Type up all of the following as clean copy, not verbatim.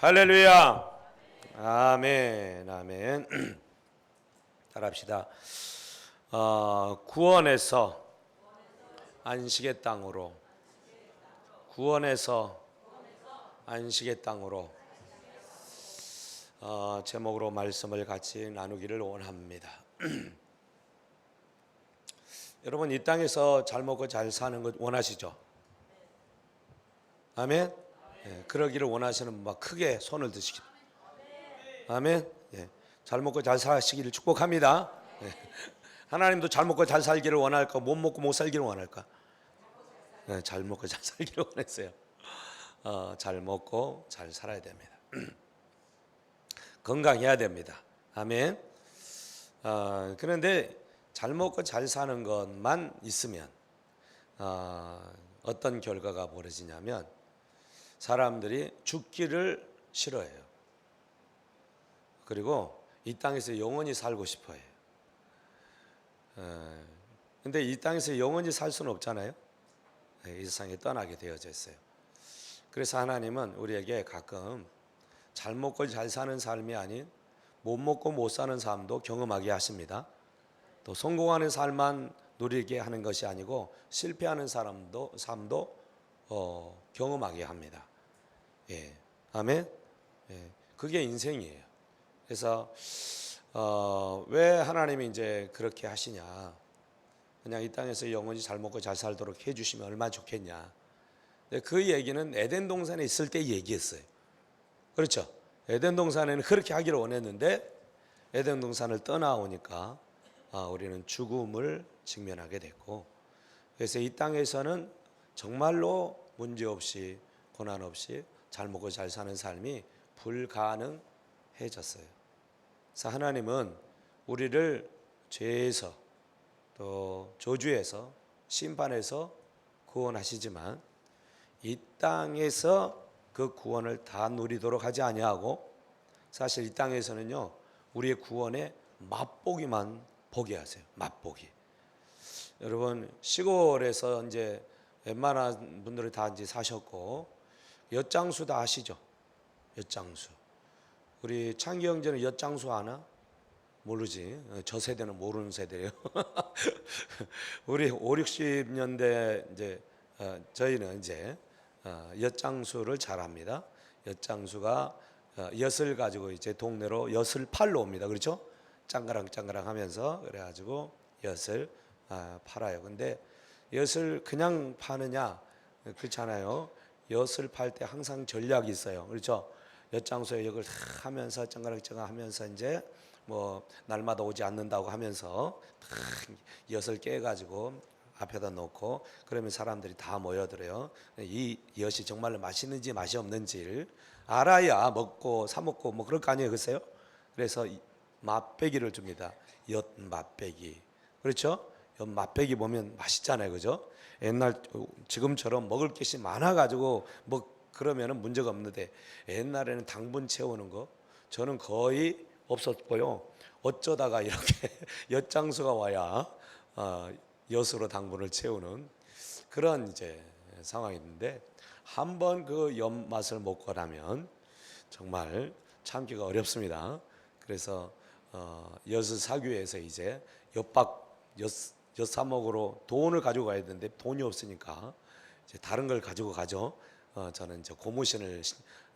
할렐루야. 아멘. 아멘. 따라합시다. 구원에서 안식의 땅으로, 구원에서 안식의 땅으로, 제목으로 말씀을 같이 나누기를 원합니다. 여러분, 이 땅에서 잘 먹고 잘 사는 것 원하시죠? 아멘. 예, 그러기를 원하시는 분 막 크게 손을 드시기. 아멘. 예, 잘 먹고 잘 사시기를 축복합니다. 예. 하나님도 잘 먹고 잘 살기를 원할까? 못 먹고 못 살기를 원할까? 예, 잘 먹고 잘 살기를 원했어요. 잘 먹고 잘 살아야 됩니다. 건강해야 됩니다. 아멘. 그런데 잘 먹고 잘 사는 것만 있으면 어떤 결과가 벌어지냐면 사람들이 죽기를 싫어해요. 그리고 이 땅에서 영원히 살고 싶어해요. 근데 이 땅에서 영원히 살 수는 없잖아요. 이 세상에 떠나게 되어져 있어요. 그래서 하나님은 우리에게 가끔 잘 먹고 잘 사는 삶이 아닌 못 먹고 못 사는 삶도 경험하게 하십니다. 또 성공하는 삶만 누리게 하는 것이 아니고 실패하는 삶도 경험하게 합니다. 예, 아멘. 예, 그게 인생이에요. 그래서 왜 하나님이 이제 그렇게 하시냐? 그냥 이 땅에서 영원히 잘 먹고 잘 살도록 해주시면 얼마나 좋겠냐? 그 얘기는 에덴 동산에 있을 때 얘기했어요. 그렇죠? 에덴 동산에는 그렇게 하기를 원했는데 에덴 동산을 떠나오니까 우리는 죽음을 직면하게 됐고, 그래서 이 땅에서는 정말로 문제 없이 고난 없이 잘 먹고 잘 사는 삶이 불가능해졌어요. 그래서 하나님은 우리를 죄에서 또 저주에서 심판에서 구원하시지만 이 땅에서 그 구원을 다 누리도록 하지 아니하고, 사실 이 땅에서는요 우리의 구원에 맛보기만 보게 하세요. 맛보기. 여러분, 시골에서 이제 웬만한 분들이 다 이제 사셨고 엿장수 다 아시죠? 엿장수. 우리 창기 형제는 엿장수 아나? 모르지. 저 세대는 모르는 세대예요. 우리 5, 60년대 이제 저희는 이제 엿장수를 잘 합니다. 엿장수가 엿을 가지고 이제 동네로 엿을 팔러 옵니다. 그렇죠? 짱가랑 하면서 그래가지고 엿을 팔아요. 근데 엿을 그냥 파느냐? 그렇잖아요. 엿을 팔 때 항상 전략이 있어요. 그렇죠? 엿장수에 엿을 하면서 짱가랑 하면서 이제 뭐 날마다 오지 않는다고 하면서 엿을 깨가지고 앞에다 놓고 그러면 사람들이 다 모여들어요. 이 엿이 정말로 맛있는지 맛이 없는지를 알아야 먹고 사 먹고 뭐 그럴 거 아니에요, 글쎄요. 그래서 맛배기를 줍니다. 엿 맛배기. 그렇죠? 엿 맛배기 보면 맛있잖아요, 그죠? 옛날 지금처럼 먹을 것이 많아가지고 뭐 그러면은 문제가 없는데 옛날에는 당분 채우는 거 저는 거의 없었고요. 어쩌다가 이렇게 엿장수가 와야 엿으로 당분을 채우는 그런 이제 상황인데, 한번 그 엿 맛을 먹고 나면 정말 참기가 어렵습니다. 그래서 엿을 사기 위해서 이제 엿 사먹으러 돈을 가지고 가야 되는데 돈이 없으니까 이제 다른 걸 가지고 가죠. 저는 이제 고무신을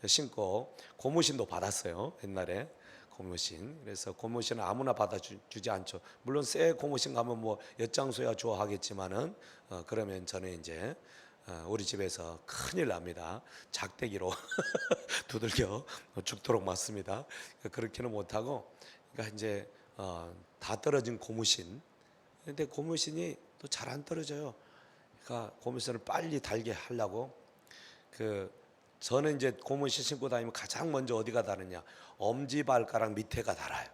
신고 고무신도 받았어요. 옛날에 고무신. 그래서 고무신은 아무나 받아주지 않죠. 물론 새 고무신 가면 뭐 엿장수야 좋아하겠지만은 그러면 저는 이제 우리 집에서 큰일 납니다. 작대기로 두들겨 죽도록 맞습니다. 그렇게는 못하고, 그러니까 이제 다 떨어진 고무신. 근데 고무신이 또 잘 안 떨어져요. 그러니까 고무신을 빨리 달게 하려고 저는 이제 고무신 신고 다니면 가장 먼저 어디가 다르냐? 엄지발가락 밑에가 달아요.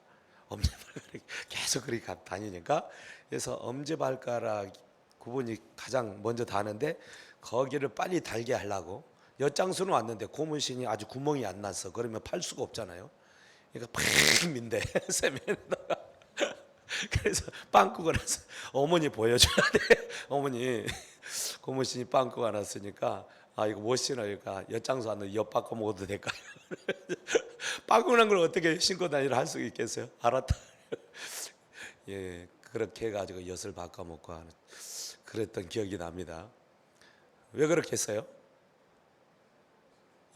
엄지발가락 계속 그렇게 다니니까, 그래서 엄지발가락 부분이 가장 먼저 다는데 거기를 빨리 달게 하려고 엿장수는 왔는데 고무신이 아주 구멍이 안 났어. 그러면 팔 수가 없잖아요. 그러니까 팍 민대 세면에다가. 그래서 빵꾸가 나서 어머니 보여줘야 돼. 어머니 고무신이 빵꾸가 났으니까 이거 못 신으니까 엿장수 안에 엿 바꿔 먹어도 될까요? 바꾸는 걸 어떻게 신고 다니라 할 수 있겠어요? 알았다. 예, 그렇게 해가지고 엿을 바꿔 먹고 하는 그랬던 기억이 납니다. 왜 그렇게 했어요?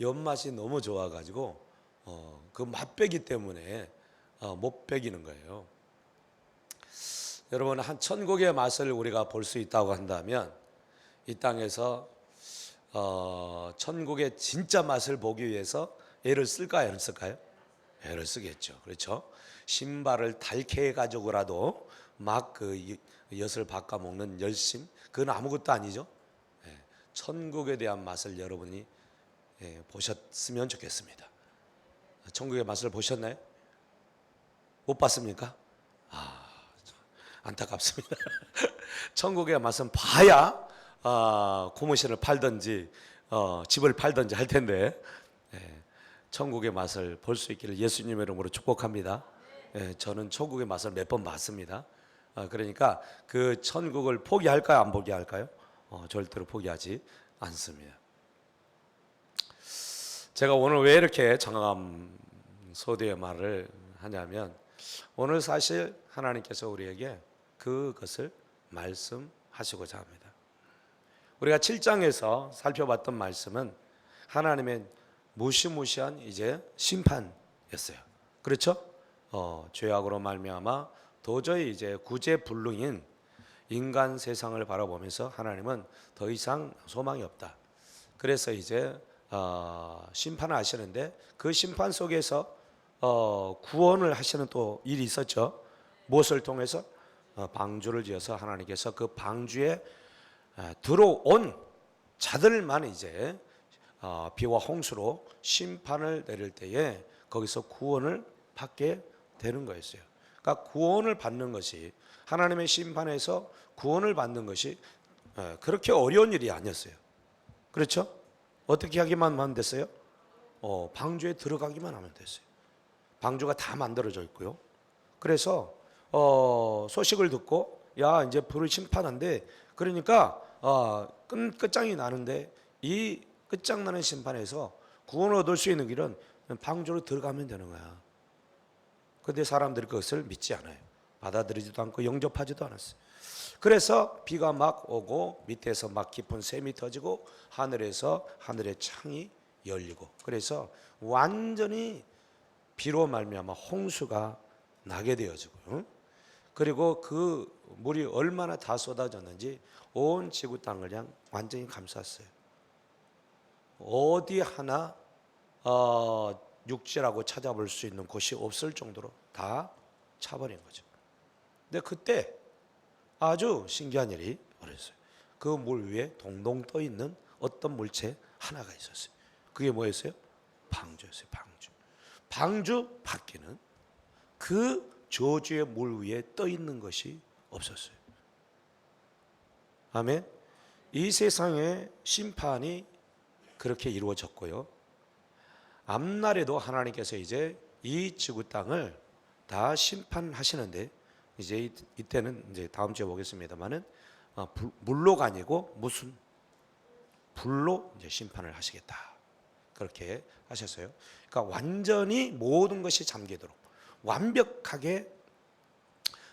엿 맛이 너무 좋아가지고 그 맛배기 때문에 못 배기는 거예요. 여러분, 한 천국의 맛을 우리가 볼 수 있다고 한다면 이 땅에서 천국의 진짜 맛을 보기 위해서 애를 쓸까요? 안 쓸까요? 애를 쓰겠죠. 그렇죠? 신발을 닳게 해가지고라도 막 그 엿을 바꿔 먹는 열심, 그건 아무것도 아니죠. 예, 천국에 대한 맛을 여러분이 보셨으면 좋겠습니다. 천국의 맛을 보셨나요? 못 봤습니까? 안타깝습니다. 천국의 맛은 봐야 고무신을 팔든지 집을 팔든지 할 텐데 천국의 맛을 볼 수 있기를 예수님의 이름으로 축복합니다. 저는 천국의 맛을 몇 번 봤습니다. 그러니까 그 천국을 포기할까요? 안 포기할까요? 절대로 포기하지 않습니다. 제가 오늘 왜 이렇게 장암 소대의 말을 하냐면 오늘 사실 하나님께서 우리에게 그것을 말씀하시고자 합니다. 우리가 7장에서 살펴봤던 말씀은 하나님의 무시무시한 이제 심판이었어요. 그렇죠? 죄악으로 말미암아 도저히 이제 구제불능인 인간 세상을 바라보면서 하나님은 더 이상 소망이 없다. 그래서 이제 심판을 하시는데 그 심판 속에서 구원을 하시는 또 일이 있었죠. 무엇을 통해서? 방주를 지어서 하나님께서 그 방주에 들어온 자들만 이제 비와 홍수로 심판을 내릴 때에 거기서 구원을 받게 되는 거였어요. 그러니까 구원을 받는 것이 하나님의 심판에서 구원을 받는 것이 그렇게 어려운 일이 아니었어요. 그렇죠? 어떻게 하기만 하면 됐어요? 방주에 들어가기만 하면 됐어요. 방주가 다 만들어져 있고요. 그래서 소식을 듣고 야 이제 불을 심판한대. 그러니까 끝장이 나는데 이 끝장나는 심판에서 구원을 얻을 수 있는 길은 방주로 들어가면 되는 거야. 그런데 사람들이 그것을 믿지 않아요. 받아들이지도 않고 영접하지도 않았어요. 그래서 비가 막 오고 밑에서 막 깊은 샘이 터지고 하늘에서 하늘의 창이 열리고 그래서 완전히 비로 말미암아 홍수가 나게 되어지고 그리고 그 물이 얼마나 다 쏟아졌는지 온 지구 땅을 그냥 완전히 감쌌어요. 어디 하나 육지라고 찾아볼 수 있는 곳이 없을 정도로 다 차버린 거죠. 근데 그때 아주 신기한 일이 벌어졌어요. 그 물 위에 동동 떠 있는 어떤 물체 하나가 있었어요. 그게 뭐였어요? 방주였어요. 방주. 방주 밖에는 그 저주의 물 위에 떠 있는 것이 없었어요. 아멘. 이 세상의 심판이 그렇게 이루어졌고요. 앞날에도 하나님께서 이제 이 지구 땅을 다 심판하시는데 이제 이때는 이제 다음 주에 보겠습니다만은 물로가 아니고 무슨 불로 이제 심판을 하시겠다. 그렇게 하셨어요. 그러니까 완전히 모든 것이 잠기도록 완벽하게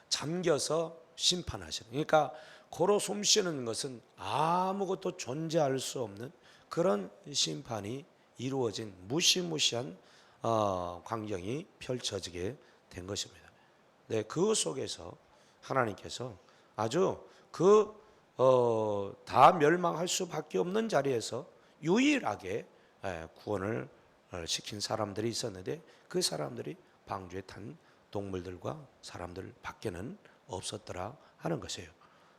잠겨서 심판하시는. 그러니까 고로 숨쉬는 것은 아무것도 존재할 수 없는 그런 심판이 이루어진 무시무시한 광경이 펼쳐지게 된 것입니다. 네, 그 속에서 하나님께서 아주 다 멸망할 수밖에 없는 자리에서 유일하게 구원을 시킨 사람들이 있었는데 그 사람들이 방주에 탄 동물들과 사람들 밖에는 없었더라 하는 것이에요.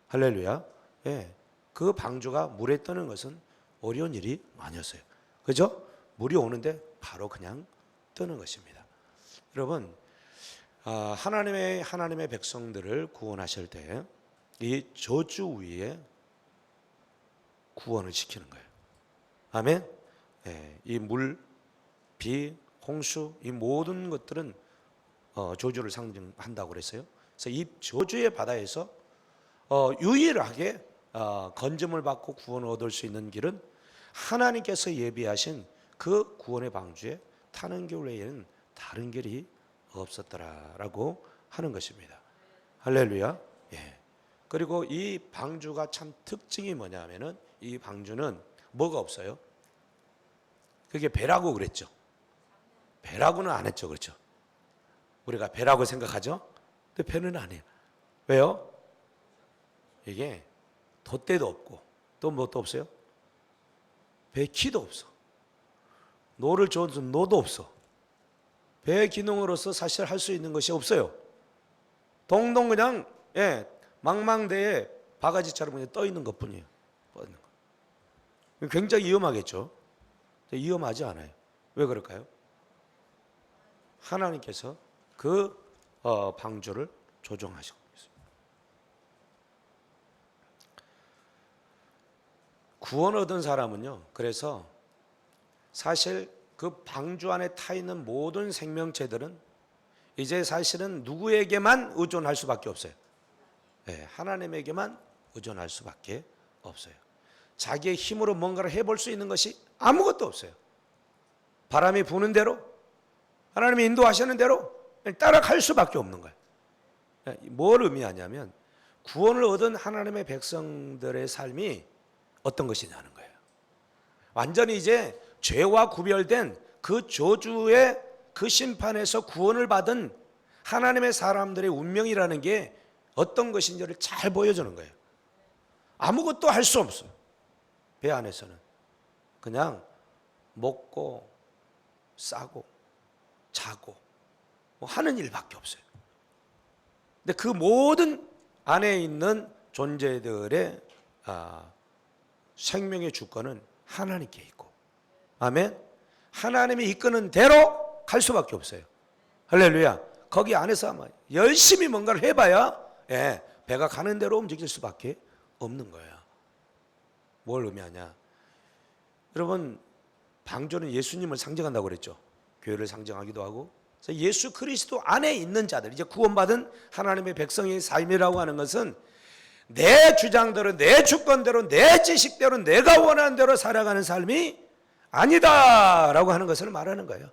할렐루야. 예, 그 방주가 물에 뜨는 것은 어려운 일이 아니었어요. 그죠? 물이 오는데 바로 그냥 뜨는 것입니다. 여러분, 하나님의 백성들을 구원하실 때 이 저주 위에 구원을 시키는 거예요. 아멘. 예, 이 물, 비, 홍수 이 모든 것들은 저주를 상징한다고 그랬어요. 그래서 이 저주의 바다에서 유일하게 건짐을 받고 구원을 얻을 수 있는 길은 하나님께서 예비하신 그 구원의 방주에 타는 길 외에는 다른 길이 없었더라라고 하는 것입니다. 할렐루야. 예. 그리고 이 방주가 참 특징이 뭐냐면은 이 방주는 뭐가 없어요? 그게 배라고 그랬죠. 배라고는 안 했죠. 그렇죠. 우리가 배라고 생각하죠. 근데 배는 아니에요. 왜요? 이게 돛대도 없고 또 뭣도 없어요? 배 키도 없어. 노를 저어서 노도 없어. 배 기능으로서 사실 할 수 있는 것이 없어요. 동동 그냥 망망대에 바가지처럼 그냥 떠 있는 것뿐이에요. 굉장히 위험하겠죠. 위험하지 않아요. 왜 그럴까요? 하나님께서 그 방주를 조정하시고 있습니다. 구원 얻은 사람은요, 그래서 사실 그 방주 안에 타 있는 모든 생명체들은 이제 사실은 누구에게만 의존할 수밖에 없어요. 하나님에게만 의존할 수밖에 없어요. 자기의 힘으로 뭔가를 해볼 수 있는 것이 아무것도 없어요. 바람이 부는 대로, 하나님이 인도하시는 대로 따라갈 수밖에 없는 거예요. 뭘 의미하냐면 구원을 얻은 하나님의 백성들의 삶이 어떤 것이냐는 거예요. 완전히 이제 죄와 구별된 그 저주의 그 심판에서 구원을 받은 하나님의 사람들의 운명이라는 게 어떤 것인지를 잘 보여주는 거예요. 아무것도 할 수 없어요. 배 안에서는 그냥 먹고 싸고 자고 하는 일밖에 없어요. 근데 그 모든 안에 있는 존재들의 생명의 주권은 하나님께 있고, 아멘. 하나님이 이끄는 대로 갈 수밖에 없어요. 할렐루야. 거기 안에서 아마 열심히 뭔가를 해봐야 배가 가는 대로 움직일 수밖에 없는 거예요. 뭘 의미하냐? 여러분, 방주는 예수님을 상징한다고 그랬죠. 교회를 상징하기도 하고. 그래서 예수 그리스도 안에 있는 자들, 이제 구원받은 하나님의 백성의 삶이라고 하는 것은 내 주장대로, 내 주권대로, 내 지식대로, 내가 원하는 대로 살아가는 삶이 아니다라고 하는 것을 말하는 거예요.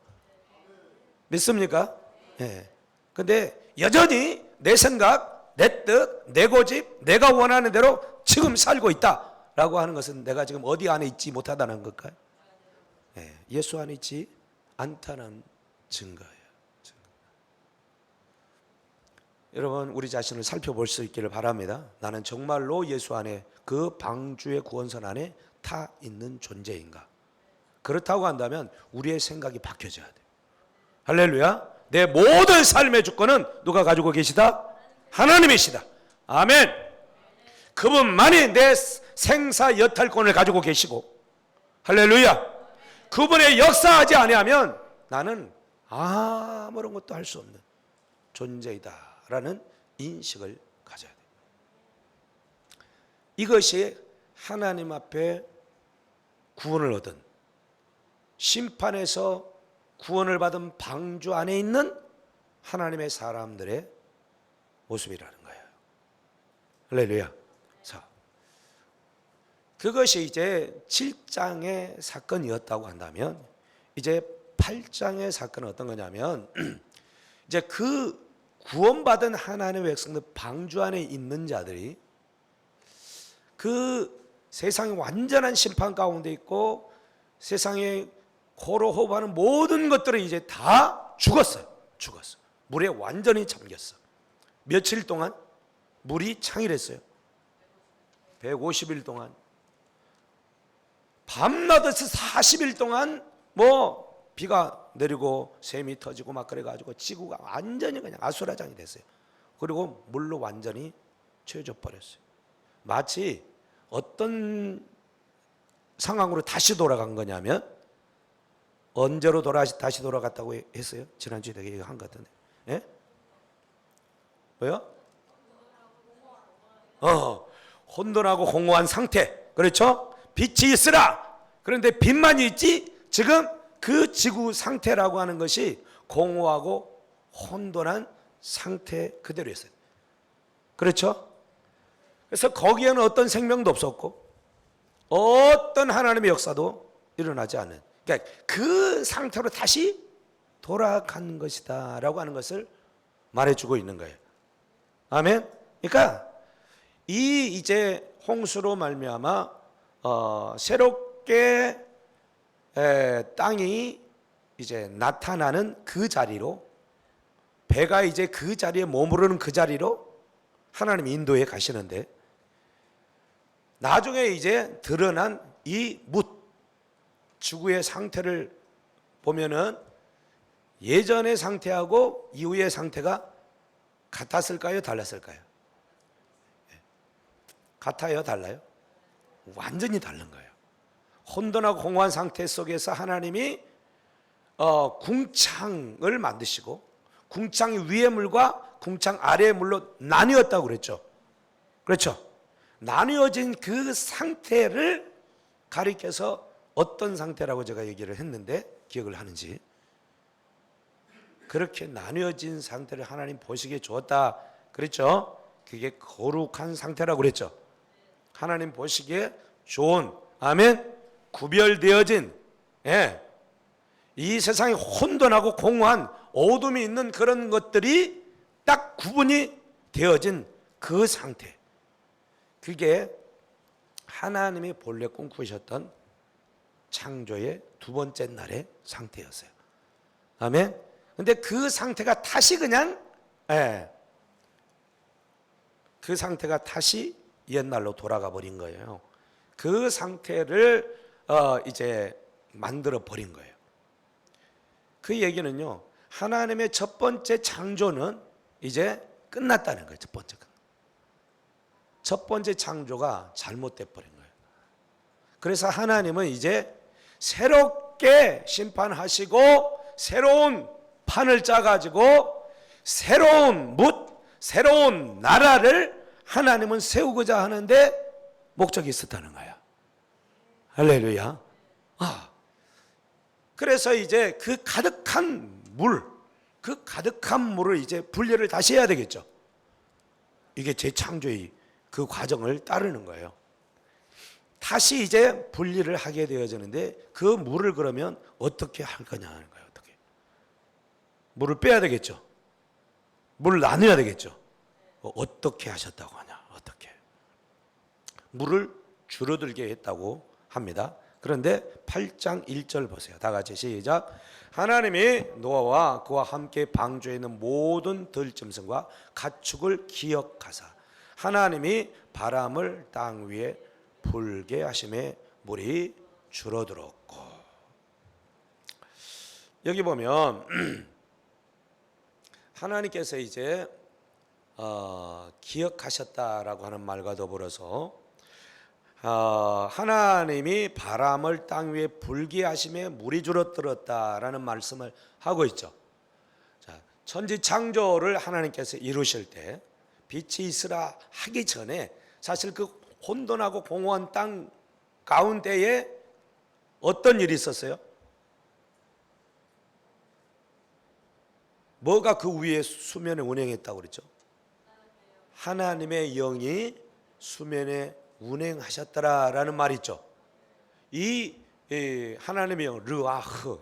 믿습니까? 근데 여전히 내 생각, 내 뜻, 내 고집, 내가 원하는 대로 지금 살고 있다라고 하는 것은 내가 지금 어디 안에 있지 못하다는 걸까요? 예수 안에 있지 않다는 증거예요. 여러분, 우리 자신을 살펴볼 수 있기를 바랍니다. 나는 정말로 예수 안에, 그 방주의 구원선 안에 타 있는 존재인가? 그렇다고 한다면 우리의 생각이 바뀌어져야 돼요. 할렐루야. 내 모든 삶의 주권은 누가 가지고 계시다? 하나님이시다. 아멘. 그분만이 내 생사 여탈권을 가지고 계시고, 할렐루야. 그분의 역사하지 아니하면 나는 아무런 것도 할 수 없는 존재이다 라는 인식을 가져야 돼요. 이것이 하나님 앞에 구원을 얻은, 심판에서 구원을 받은 방주 안에 있는 하나님의 사람들의 모습이라는 거예요. 할렐루야. 자, 그것이 이제 7장의 사건이었다고 한다면, 이제 8장의 사건은 어떤 거냐면 이제 그 구원받은 하나님의 백성들 방주 안에 있는 자들이 그 세상의 완전한 심판 가운데 있고 세상에 코로 호흡하는 모든 것들은 이제 다 죽었어요. 죽었어. 물에 완전히 잠겼어. 며칠 동안 물이 창일했어요. 150일 동안. 밤낮없이 40일 동안 비가 내리고 샘이 터지고 막 그래가지고 지구가 완전히 그냥 아수라장이 됐어요. 그리고 물로 완전히 채워져 버렸어요. 마치 어떤 상황으로 다시 돌아간 거냐면, 언제로 다시 돌아갔다고 했어요? 지난주에 내가 얘기한 것 같은데. 예? 뭐요? 혼돈하고 공허한 상태. 그렇죠? 빛이 있으라. 그런데 빛만 있지 지금 그 지구 상태라고 하는 것이 공허하고 혼돈한 상태 그대로였어요. 그렇죠? 그래서 거기에는 어떤 생명도 없었고 어떤 하나님의 역사도 일어나지 않는, 그러니까 그 상태로 다시 돌아간 것이다 라고 하는 것을 말해주고 있는 거예요. 아멘. 그러니까 이 이제 홍수로 말미암아 새롭게 땅이 이제 나타나는 그 자리로, 배가 이제 그 자리에 머무르는 그 자리로 하나님이 인도해 가시는데, 나중에 이제 드러난 이 지구의 상태를 보면은 예전의 상태하고 이후의 상태가 같았을까요? 달랐을까요? 같아요? 달라요? 완전히 다른 거예요. 혼돈하고 공허한 상태 속에서 하나님이 궁창을 만드시고, 궁창 위의 물과 궁창 아래의 물로 나뉘었다고 그랬죠. 그렇죠? 나뉘어진 그 상태를 가리켜서 어떤 상태라고 제가 얘기를 했는데 기억을 하는지, 그렇게 나뉘어진 상태를 하나님 보시기에 좋았다 그랬죠. 그게 거룩한 상태라고 그랬죠. 하나님 보시기에 좋은, 아멘, 구별되어진, 이 세상에 혼돈하고 공허한 어둠이 있는 그런 것들이 딱 구분이 되어진 그 상태, 그게 하나님이 본래 꿈꾸셨던 창조의 두 번째 날의 상태였어요. 아멘. 근데 그 상태가 다시 그 상태가 다시 옛날로 돌아가 버린 거예요. 그 상태를 이제 만들어 버린 거예요. 그 얘기는요, 하나님의 첫 번째 창조는 이제 끝났다는 거예요. 첫 번째 창조가 잘못돼 버린 거예요. 그래서 하나님은 이제 새롭게 심판하시고 새로운 판을 짜가지고 새로운 새로운 나라를 하나님은 세우고자 하는데 목적이 있었다는 거야. 할렐루야. 그래서 이제 그 가득한 물을 이제 분리를 다시 해야 되겠죠. 이게 재창조의 그 과정을 따르는 거예요. 다시 이제 분리를 하게 되어지는데, 그 물을 그러면 어떻게 할 거냐 하는 거예요. 어떻게? 물을 빼야 되겠죠. 물을 나눠야 되겠죠. 어떻게 하셨다고 하냐? 어떻게? 물을 줄어들게 했다고 합니다. 그런데 8장 1절 보세요. 다 같이 시작. 하나님이 노아와 그와 함께 방주에 있는 모든 들짐승과 가축을 기억하사 하나님이 바람을 땅 위에 불게 하심에 물이 줄어들었고. 여기 보면 하나님께서 이제 기억하셨다라고 하는 말과 더불어서 하나님이 바람을 땅 위에 불게 하심에 물이 줄어들었다라는 말씀을 하고 있죠. 자, 천지 창조를 하나님께서 이루실 때 빛이 있으라 하기 전에 사실 그 혼돈하고 공허한 땅 가운데에 어떤 일이 있었어요? 뭐가 그 위에 수면에 운행했다고 그랬죠? 하나님의 영이 수면에 운행하셨더라라는 말이 있죠. 이 하나님의 영, 르아흐,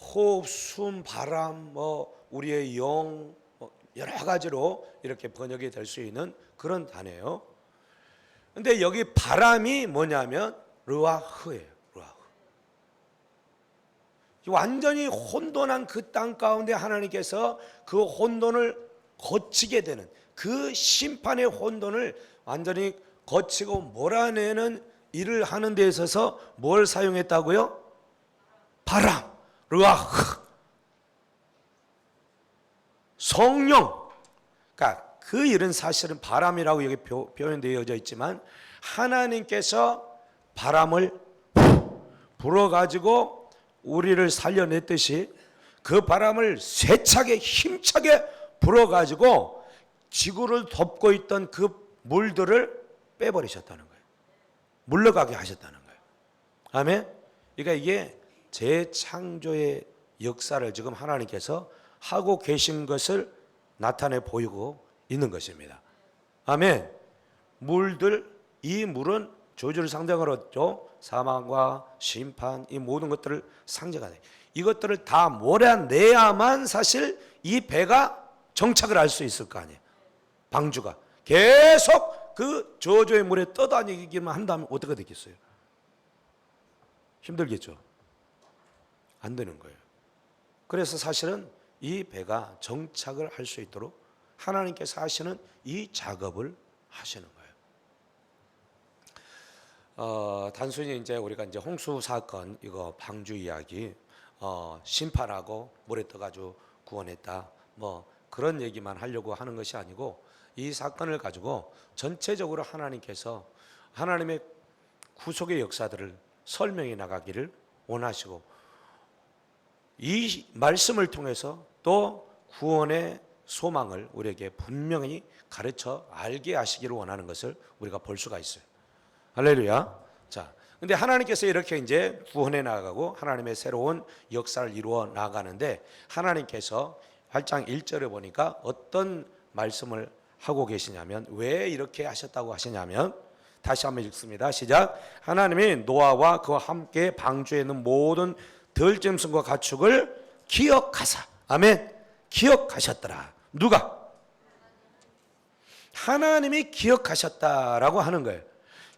호흡, 숨, 바람, 우리의 영, 여러 가지로 이렇게 번역이 될 수 있는 그런 단어예요. 근데 여기 바람이 뭐냐면 르아흐예요. 르아흐. 완전히 혼돈한 그 땅 가운데 하나님께서 그 혼돈을 거치게 되는, 그 심판의 혼돈을 완전히 거치고 몰아내는 일을 하는 데 있어서 뭘 사용했다고요? 바람, 르아흐, 성령. 그러니까 그 일은 사실은 바람이라고 여기 표현되어져 있지만, 하나님께서 바람을 불어가지고 우리를 살려냈듯이 그 바람을 세차게 힘차게 불어가지고 지구를 덮고 있던 그 물들을 빼버리셨다는 거예요. 물러가게 하셨다는 거예요. 아멘. 그러니까 이게 재창조의 역사를 지금 하나님께서 하고 계신 것을 나타내 보이고 있는 것입니다. 아멘. 물들 이 물은 저주를 상징으로 했죠. 사망과 심판, 이 모든 것들을 상징하네. 이것들을 다 몰아내야만 사실 이 배가 정착을 할 수 있을 거 아니에요. 방주가 계속 그 저주의 물에 떠다니기만 한다면 어떻게 되겠어요? 힘들겠죠. 안 되는 거예요. 그래서 사실은 이 배가 정착을 할 수 있도록 하나님께서 하시는 이 작업을 하시는 거예요. 단순히 이제 우리가 이제 홍수 사건 이거 방주 이야기 심판하고 물에 떠가지고 구원했다 뭐 그런 얘기만 하려고 하는 것이 아니고 이 사건을 가지고 전체적으로 하나님께서 하나님의 구속의 역사들을 설명해 나가기를 원하시고 이 말씀을 통해서 또 구원의 소망을 우리에게 분명히 가르쳐 알게 하시기를 원하는 것을 우리가 볼 수가 있어요. 할렐루야. 자, 근데 하나님께서 이렇게 이제 구원해 나가고 하나님의 새로운 역사를 이루어 나가는데 하나님께서 8장 1절에 보니까 어떤 말씀을 하고 계시냐면 왜 이렇게 하셨다고 하시냐면 다시 한번 읽습니다. 시작. 하나님이 노아와 그와 함께 방주에 있는 모든 들짐승과 가축을 기억하사. 아멘. 기억하셨더라. 누가? 하나님이 기억하셨다라고 하는 거예요.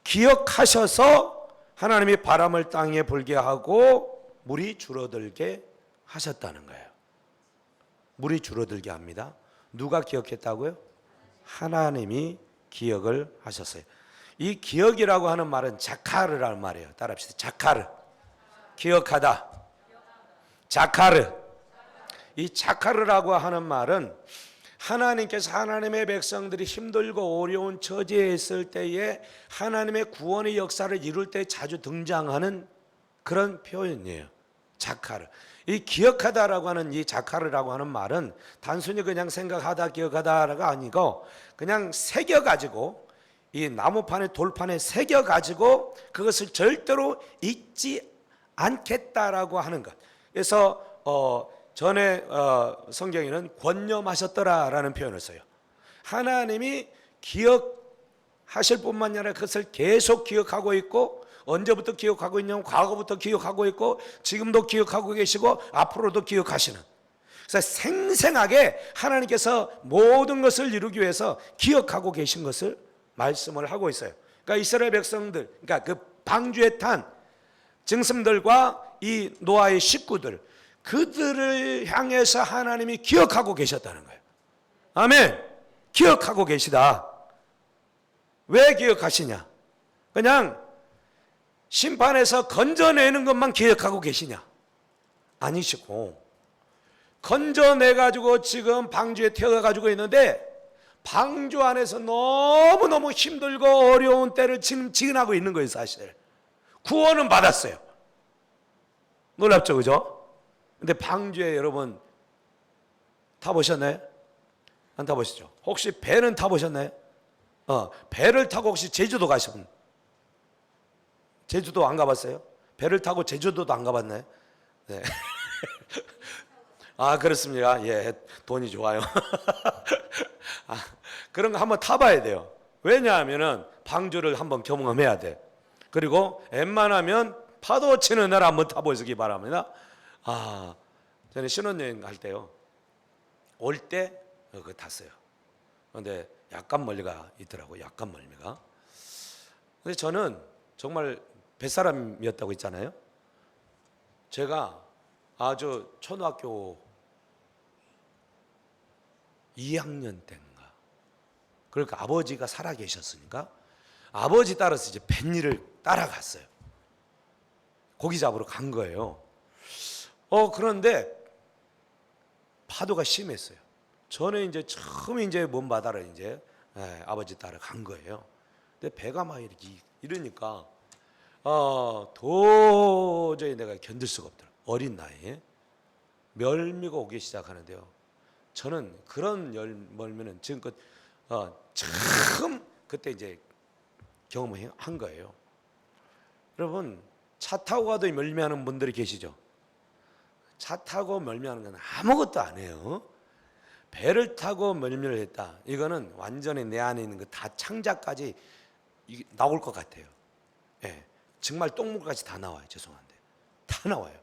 기억하셔서 하나님이 바람을 땅에 불게 하고 물이 줄어들게 하셨다는 거예요. 물이 줄어들게 합니다. 누가 기억했다고요? 하나님이 기억을 하셨어요. 이 기억이라고 하는 말은 자카르라는 말이에요. 따라합시다. 자카르. 기억하다. 자카르. 이 자카르라고 하는 말은 하나님께서 하나님의 백성들이 힘들고 어려운 처지에 있을 때에 하나님의 구원의 역사를 이룰 때 자주 등장하는 그런 표현이에요. 자카르. 이 기억하다라고 하는 이 자카르라고 하는 말은 단순히 그냥 생각하다 기억하다가 아니고 그냥 새겨가지고 이 나무판에 돌판에 새겨가지고 그것을 절대로 잊지 않겠다라고 하는 것. 그래서 전에 성경에는 권념하셨더라라는 표현을 써요. 하나님이 기억하실 뿐만 아니라 그것을 계속 기억하고 있고 언제부터 기억하고 있냐면 과거부터 기억하고 있고 지금도 기억하고 계시고 앞으로도 기억하시는. 그래서 생생하게 하나님께서 모든 것을 이루기 위해서 기억하고 계신 것을 말씀을 하고 있어요. 그러니까 이스라엘 백성들, 그러니까 그 방주에 탄 증손들과 이 노아의 식구들, 그들을 향해서 하나님이 기억하고 계셨다는 거예요. 아멘. 기억하고 계시다. 왜 기억하시냐? 그냥 심판에서 건져내는 것만 기억하고 계시냐? 아니시고 건져내가지고 지금 방주에 태워가지고 있는데 방주 안에서 너무너무 힘들고 어려운 때를 지금 지나고 있는 거예요. 사실 구원은 받았어요. 놀랍죠, 그죠? 근데 방주에 여러분 타보셨나요? 안 타보시죠? 혹시 배는 타보셨나요? 배를 타고 혹시 제주도 가신? 제주도 안 가봤어요? 배를 타고 제주도도 안 가봤나요? 네. 아, 그렇습니까? 예, 돈이 좋아요. 그런 거 한번 타봐야 돼요. 왜냐하면은 방주를 한번 경험해야 돼. 그리고 웬만하면 파도 치는 날 한번 타보시기 바랍니다. 저는 신혼여행 갈 때요. 올 때 그거 탔어요. 그런데 약간 멀리가 있더라고요. 약간 멀미가. 근데 저는 정말 뱃사람이었다고 했잖아요. 제가 아주 초등학교 2학년 때인가. 그러니까 아버지가 살아 계셨으니까 아버지 따라서 이제 뱃일을 따라갔어요. 고기 잡으러 간 거예요. 그런데 파도가 심했어요. 저는 이제 처음 이제 먼 바다를 이제 아버지 따라 간 거예요. 근데 배가 막 이렇게 이러니까 도저히 내가 견딜 수가 없더라고요. 어린 나이에 멀미가 오기 시작하는데요. 저는 그런 멀미는 지금껏 처음 그때 이제 경험을 한 거예요. 여러분 차 타고 가도 멀미하는 분들이 계시죠? 차 타고 멀미하는 건 아무것도 안 해요. 배를 타고 멀미를 했다. 이거는 완전히 내 안에 있는 거 다 창자까지 이게 나올 것 같아요. 예, 정말 똥물까지 다 나와요. 죄송한데 다 나와요.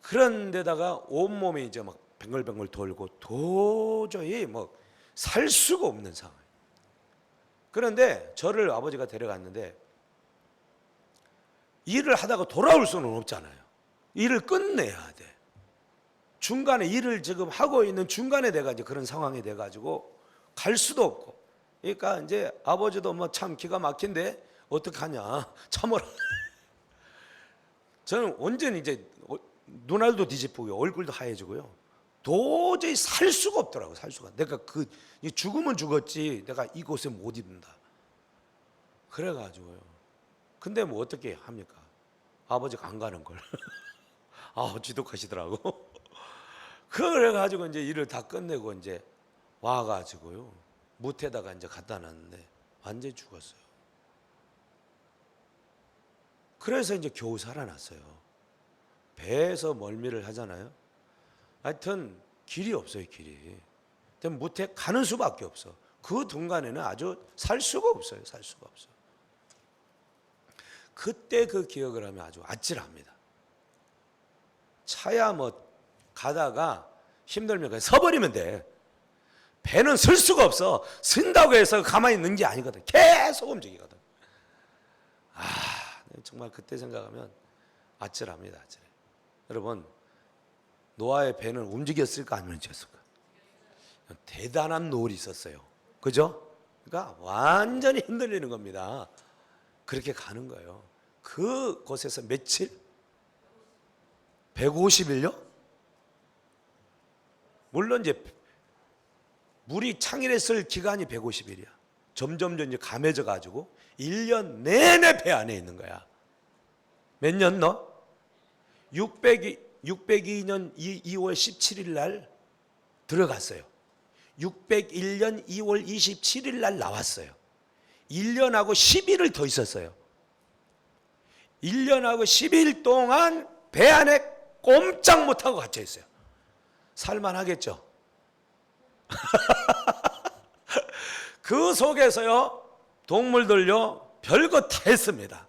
그런데다가 온몸이 이제 막 뱅글뱅글 돌고 도저히 뭐 살 수가 없는 상황. 그런데 저를 아버지가 데려갔는데 일을 하다가 돌아올 수는 없잖아요. 일을 끝내야 돼. 중간에 일을 지금 하고 있는 중간에 내가 이제 그런 상황이 돼가지고 갈 수도 없고. 그러니까 이제 아버지도 뭐 참 기가 막힌데 어떡하냐 참으라. 저는 완전히 이제 눈알도 뒤집히고요, 얼굴도 하얘지고요. 도저히 살 수가 없더라고. 살 수가. 내가 죽으면 죽었지 내가 이곳에 못 입는다. 그래가지고요. 근데 뭐 어떻게 합니까? 아버지가 안 가는 걸. 지독하시더라고. 그래가지고 이제 일을 다 끝내고 이제 와가지고요, 무태다가 이제 갖다 놨는데 완전히 죽었어요. 그래서 이제 겨우 살아났어요. 배에서 멀미를 하잖아요. 하여튼 길이 없어요, 길이. 무태 가는 수밖에 없어. 그 동간에는 아주 살 수가 없어요. 살 수가 없어. 그때 그 기억을 하면 아주 아찔합니다. 차야 뭐 가다가 힘들면 그냥 서버리면 돼. 배는 쓸 수가 없어. 쓴다고 해서 가만히 있는 게 아니거든. 계속 움직이거든. 정말 그때 생각하면 아찔합니다. 아찔해. 여러분, 노아의 배는 움직였을까 아니면 움직였을까? 대단한 노을이 있었어요. 그죠? 그러니까 완전히 흔들리는 겁니다. 그렇게 가는 거예요. 그곳에서 며칠? 150일요? 물론 이제 물이 창일했을 기간이 150일이야. 점점 이제 감해져 가지고 1년 내내 배 안에 있는 거야. 몇 년 너? 602년 2월 17일 날 들어갔어요. 601년 2월 27일 날 나왔어요. 1년하고 10일을 더 있었어요. 1년하고 10일 동안 배 안에 꼼짝 못하고 갇혀 있어요. 살만하겠죠? 그 속에서요, 동물들요, 별거 다 했습니다.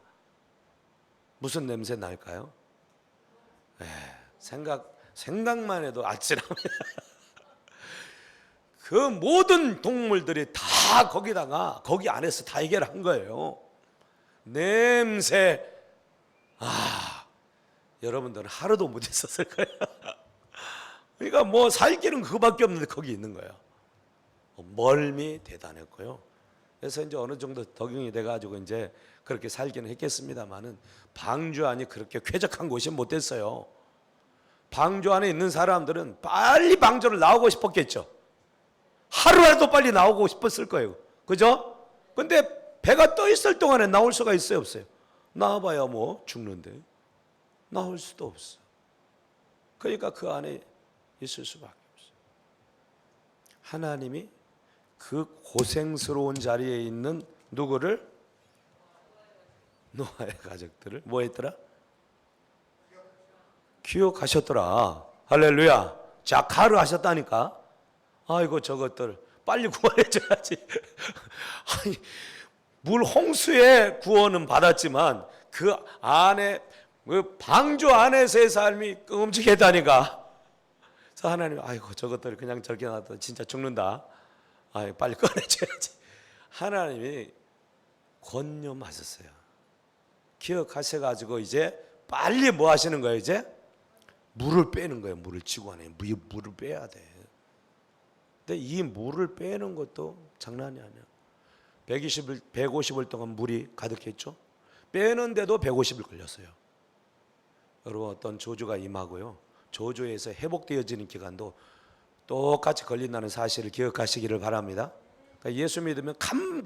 무슨 냄새 날까요? 생각만 해도 아찔합니다. 그 모든 동물들이 다 거기 안에서 다 해결한 거예요. 냄새. 여러분들은 하루도 못 있었을 거예요. 그러니까 뭐 살 길은 그거밖에 없는데 거기 있는 거예요. 멀미 대단했고요. 그래서 이제 어느 정도 적응이 돼가지고 이제 그렇게 살기는 했겠습니다만은 방주 안이 그렇게 쾌적한 곳이 못 됐어요. 방주 안에 있는 사람들은 빨리 방주를 나오고 싶었겠죠. 하루라도 빨리 나오고 싶었을 거예요. 그죠? 근데 배가 떠 있을 동안에 나올 수가 있어요, 없어요? 나와봐야 뭐 죽는데 나올 수도 없어. 그러니까 그 안에 있을 수밖에 없어요. 하나님이 그 고생스러운 자리에 있는 누구를? 노아의 가족들을 뭐 했더라? 기억하셨더라. 할렐루야. 자카르 하셨다니까. 아이고 저것들 빨리 구원해줘야지. 아니, 물 홍수의 구원은 받았지만 그 안에 그 방주 안에서의 삶이 끔찍했다니까. 그래서 하나님, 아이고 저것들 그냥 저렇게 놔둬 진짜 죽는다. 빨리 꺼내줘야지. 하나님이 권념하셨어요. 기억하셔가지고 이제 빨리 뭐 하시는 거예요? 이제 물을 빼는 거예요. 물을 치고하네. 물을 빼야 돼. 근데 이 물을 빼는 것도 장난이 아니야. 150일 동안 물이 가득했죠. 빼는데도 150일 걸렸어요. 여러분, 어떤 저주가 임하고요, 저주에서 회복되어지는 기간도 똑같이 걸린다는 사실을 기억하시기를 바랍니다. 그러니까 예수 믿으면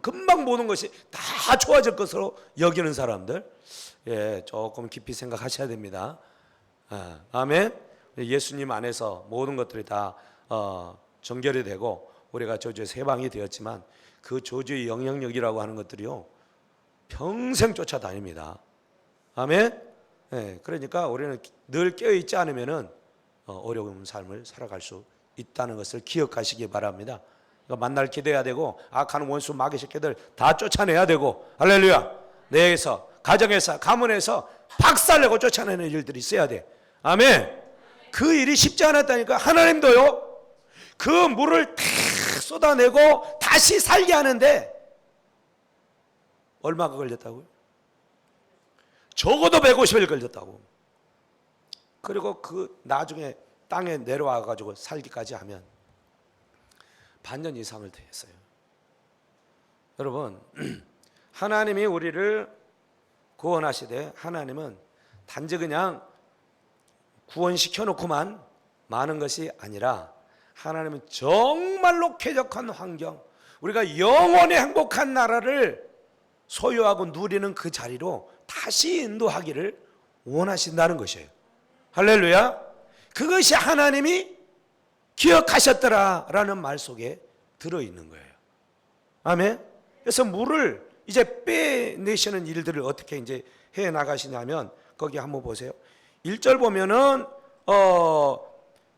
금방 모든 것이 다 좋아질 것으로 여기는 사람들, 조금 깊이 생각하셔야 됩니다. 아멘. 예수님 안에서 모든 것들이 다 정결이 되고 우리가 저주에서 해방이 되었지만 그 저주의 영향력이라고 하는 것들이요, 평생 쫓아다닙니다. 아멘. 그러니까 우리는 늘 깨어있지 않으면은 어려운 삶을 살아갈 수 있다는 것을 기억하시기 바랍니다. 만날 기도해야 되고, 악한 원수 마귀 새끼들 다 쫓아내야 되고, 할렐루야. 내에서, 가정에서, 가문에서 박살내고 쫓아내는 일들이 있어야 돼. 아멘. 그 일이 쉽지 않았다니까. 하나님도요, 그 물을 다 쏟아내고 다시 살게 하는데 얼마가 걸렸다고요? 적어도 150일 걸렸다고. 그리고 그 나중에 땅에 내려와 가지고 살기까지 하면 반년 이상을 더했어요. 여러분, 하나님이 우리를 구원하시되, 하나님은 단지 그냥 구원시켜 놓고만 마는 것이 아니라, 하나님은 정말로 쾌적한 환경, 우리가 영원히 행복한 나라를 소유하고 누리는 그 자리로 다시 인도하기를 원하신다는 것이에요. 할렐루야. 그것이 하나님이 기억하셨더라라는 말 속에 들어있는 거예요. 아멘. 그래서 물을 이제 빼내시는 일들을 어떻게 이제 해 나가시냐면, 거기 한번 보세요. 1절 보면은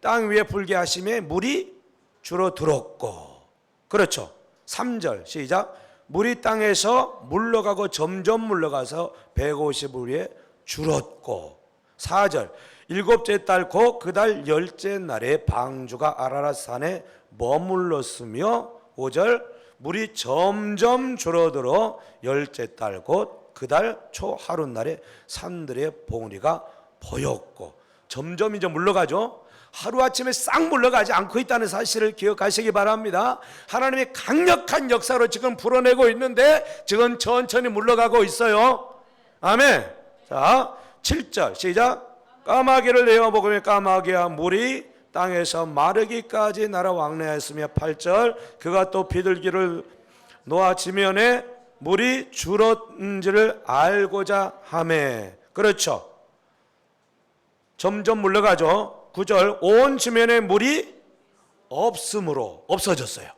땅 위에 불게 하심에 물이 줄어들었고, 그렇죠. 3절 시작. 물이 땅에서 물러가고 점점 물러가서 150을 줄었고. 4절. 일곱째 달 곧 그 달 열째 날에 방주가 아라랏 산에 머물렀으며. 5절. 물이 점점 줄어들어 열째 달 곧 그 달 초 하룻날에 산들의 봉우리가 보였고. 점점 이제 물러가죠. 하루아침에 싹 물러가지 않고 있다는 사실을 기억하시기 바랍니다. 하나님이 강력한 역사로 지금 불어내고 있는데 지금 천천히 물러가고 있어요. 아멘. 자, 7절 시작. 까마귀를 내어먹으며 까마귀와 물이 땅에서 마르기까지 날아 왕래하였으며. 8절. 그가 또 비둘기를 놓아 지면에 물이 줄었는지를 알고자 하매. 그렇죠. 점점 물러가죠. 9절. 온 지면에 물이 없으므로. 없어졌어요.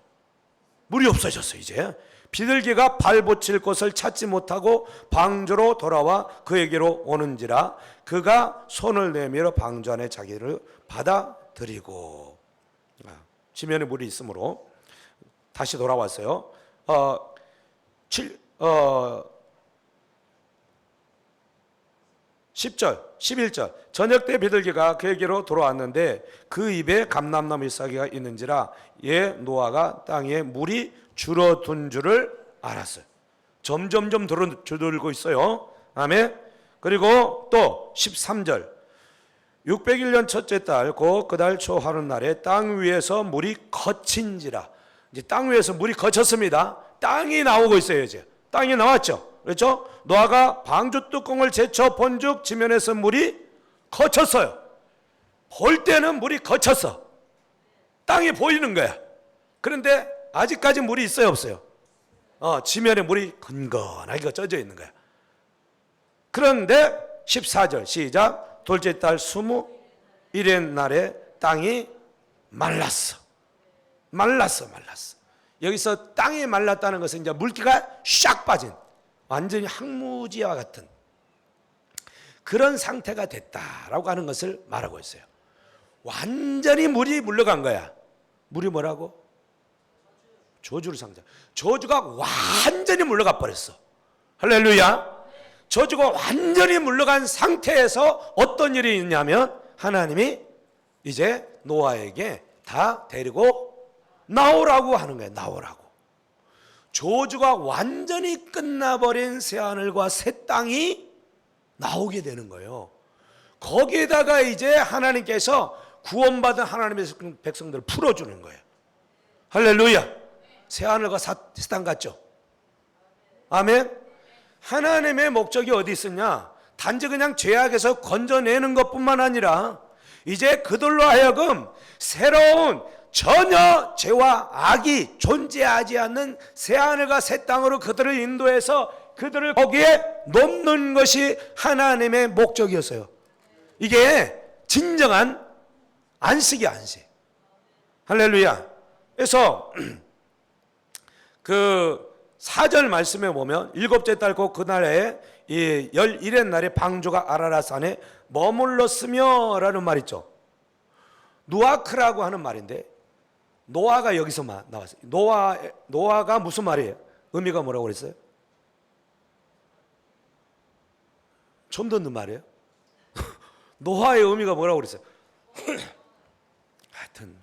물이 없어졌어요. 이제 비둘기가 발 붙일 곳을 찾지 못하고 방주로 돌아와 그에게로 오는지라 그가 손을 내밀어 방주 안에 자기를 받아들이고. 지면에 물이 있으므로 다시 돌아왔어요. 10절, 11절. 저녁 때 비둘기가 그에게로 돌아왔는데 그 입에 감람나무 잎사귀가 있는지라 노아가 땅에 물이 줄어든 줄을 알았어요. 점점점 줄어들고 있어요. 아멘. 그리고 또 13절. 601년 첫째 달 곧 그 달 초 하룻날에 땅 위에서 물이 거친지라. 이제 땅 위에서 물이 거쳤습니다. 땅이 나오고 있어요. 이제 땅이 나왔죠. 그렇죠? 노아가 방주 뚜껑을 제쳐 본즉 지면에서 물이 거쳤어요. 볼 때는 물이 거쳤어. 땅이 보이는 거야. 그런데 아직까지 물이 있어요, 없어요? 지면에 물이 건건하게 쪄져 있는 거야. 그런데 14절 시작. 둘째 달 21의 날에 땅이 말랐어. 말랐어. 여기서 땅이 말랐다는 것은 이제 물기가 샥 빠진, 완전히 항무지와 같은 그런 상태가 됐다라고 하는 것을 말하고 있어요. 완전히 물이 물러간 거야. 물이 뭐라고? 저주를 상징. 저주가 완전히 물러가 버렸어. 할렐루야. 저주가 완전히 물러간 상태에서 어떤 일이 있냐면 하나님이 이제 노아에게 다 데리고 나오라고 하는 거예요. 나오라고. 저주가 완전히 끝나버린 새하늘과 새 땅이 나오게 되는 거예요. 거기에다가 이제 하나님께서 구원받은 하나님의 백성들을 풀어주는 거예요. 할렐루야. 새하늘과 새 땅 같죠? 아멘. 하나님의 목적이 어디 있었냐? 단지 그냥 죄악에서 건져내는 것뿐만 아니라 이제 그들로 하여금 새로운 전혀 죄와 악이 존재하지 않는 새하늘과 새 땅으로 그들을 인도해서 그들을 거기에 놓는 것이 하나님의 목적이었어요. 이게 진정한 안식이 안식. 할렐루야. 그래서 그 4절 말씀에 보면 일곱째 달 곧 그날에 이 11의 날에 방주가 아라랏 산에 머물렀으며 라는 말 있죠. 누아크라고 하는 말인데 노아가 여기서 나왔어요. 노아가 무슨 말이에요? 의미가 뭐라고 그랬어요? 처음 듣는 말이에요. 노아의 의미가 뭐라고 그랬어요? 하여튼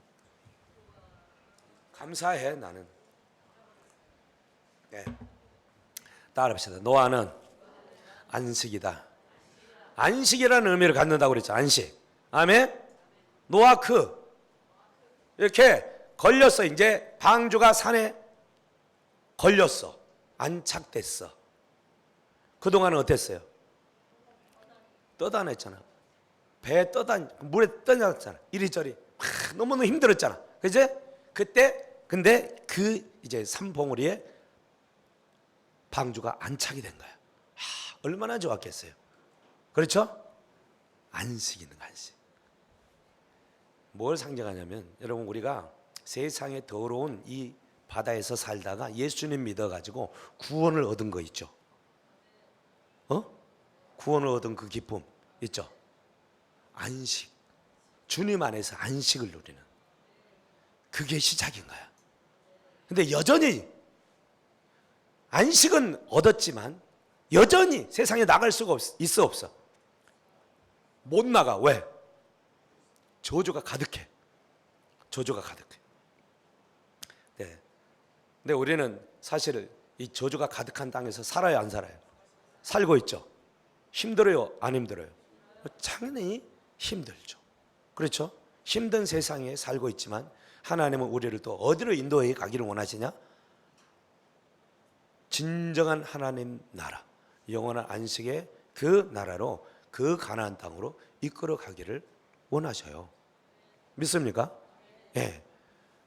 감사해 나는. 네. 따라합시다. 노아는 안식이다. 안식이라는 의미를 갖는다고 그랬죠. 안식. 아멘. 노아크 이렇게 걸렸어. 이제 방주가 산에 걸렸어. 안착됐어. 그동안은 어땠어요? 떠다녔잖아. 배에 물에 떠다녔잖아. 이리저리 너무너무 힘들었잖아. 그지? 근데 이제 산봉우리에 방주가 안착이 된 거야. 얼마나 좋았겠어요. 그렇죠? 안식 있는 거, 안식. 뭘 상징하냐면 여러분, 우리가 세상의 더러운 이 바다에서 살다가 예수님 믿어가지고 구원을 얻은 거 있죠. 구원을 얻은 그 기쁨 있죠. 안식. 주님 안에서 안식을 누리는 그게 시작인 거야. 근데 여전히 안식은 얻었지만 여전히 세상에 나갈 수가 있어 없어? 못 나가. 왜? 저주가 가득해. 저주가 가득해. 네. 근데 우리는 사실 이 저주가 가득한 땅에서 살아요, 안 살아요? 살고 있죠. 힘들어요, 안 힘들어요? 당연히 힘들죠. 그렇죠? 힘든 세상에 살고 있지만 하나님은 우리를 또 어디로 인도해 가기를 원하시냐? 진정한 하나님 나라, 영원한 안식의 그 나라로, 그 가나안 땅으로 이끌어 가기를 원하셔요. 믿습니까? 예. 네.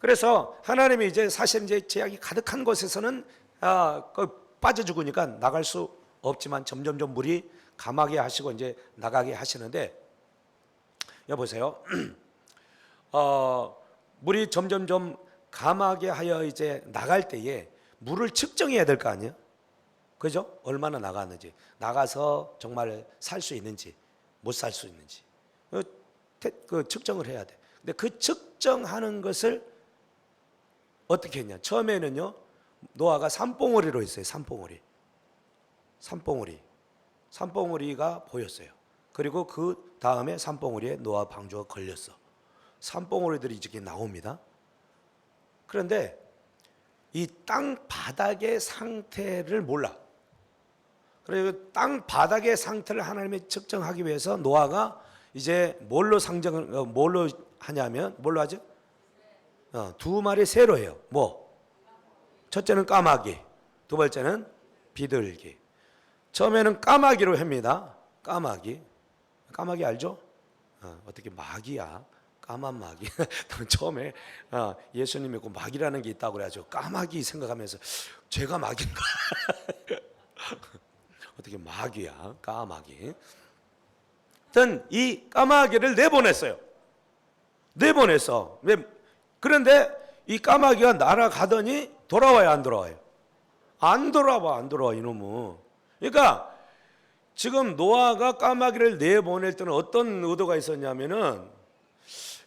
그래서 하나님이 이제 사실 이제 죄악이 가득한 곳에서는 빠져 죽으니까 나갈 수 없지만 점점점 물이 감하게 하시고 이제 나가게 하시는데, 여보세요. 물이 점점점 감하게 하여 이제 나갈 때에 물을 측정해야 될 거 아니에요? 그죠? 얼마나 나갔는지, 나가서 정말 살 수 있는지, 못 살 수 있는지, 그 측정을 해야 돼. 근데 그 측정하는 것을 어떻게 했냐? 처음에는요, 노아가 산봉우리로 했어요. 산봉우리가 보였어요. 그리고 그 다음에 산봉우리에 노아 방주가 걸렸어. 산봉우리들이 이렇게 나옵니다. 그런데 이 땅 바닥의 상태를 몰라. 그리고 땅 바닥의 상태를 하나님이 측정하기 위해서 노아가 이제 뭘로 하냐면, 뭘로 하죠? 두 마리 새로 해요. 뭐? 첫째는 까마귀, 두 번째는 비둘기. 처음에는 까마귀로 합니다. 까마귀 알죠? 어떻게 마귀야? 까만 마귀. 처음에 예수님 믿고 마귀라는 게 있다고 그래가지고 까마귀 생각하면서 제가 마귀인가? 어떻게 마귀야? 까마귀. 하여튼 이 까마귀를 내보냈어요. 그런데 이 까마귀가 날아가더니 돌아와요, 안 돌아와요? 안 돌아와 이놈은. 그러니까 지금 노아가 까마귀를 내보낼 때는 어떤 의도가 있었냐면은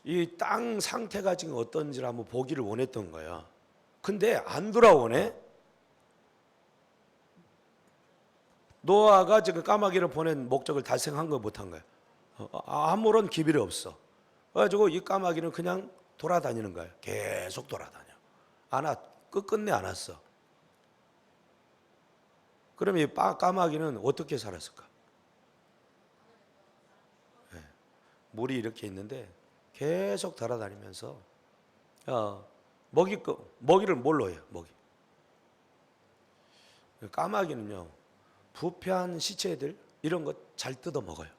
이 땅 상태가 지금 어떤지를 한번 보기를 원했던 거야. 근데 안 돌아오네. 노아가 지금 까마귀를 보낸 목적을 달성한 거 못한 거야. 아무런 기별이 없어. 그래가지고 이 까마귀는 그냥 돌아다니는 거야. 계속 돌아다녀. 끝끝내 안 왔어. 그럼 이 까마귀는 어떻게 살았을까? 네. 물이 이렇게 있는데 계속 돌아다니면서 먹이를 뭘로 해요? 먹이. 까마귀는요, 부패한 시체들 이런 거 잘 뜯어 먹어요.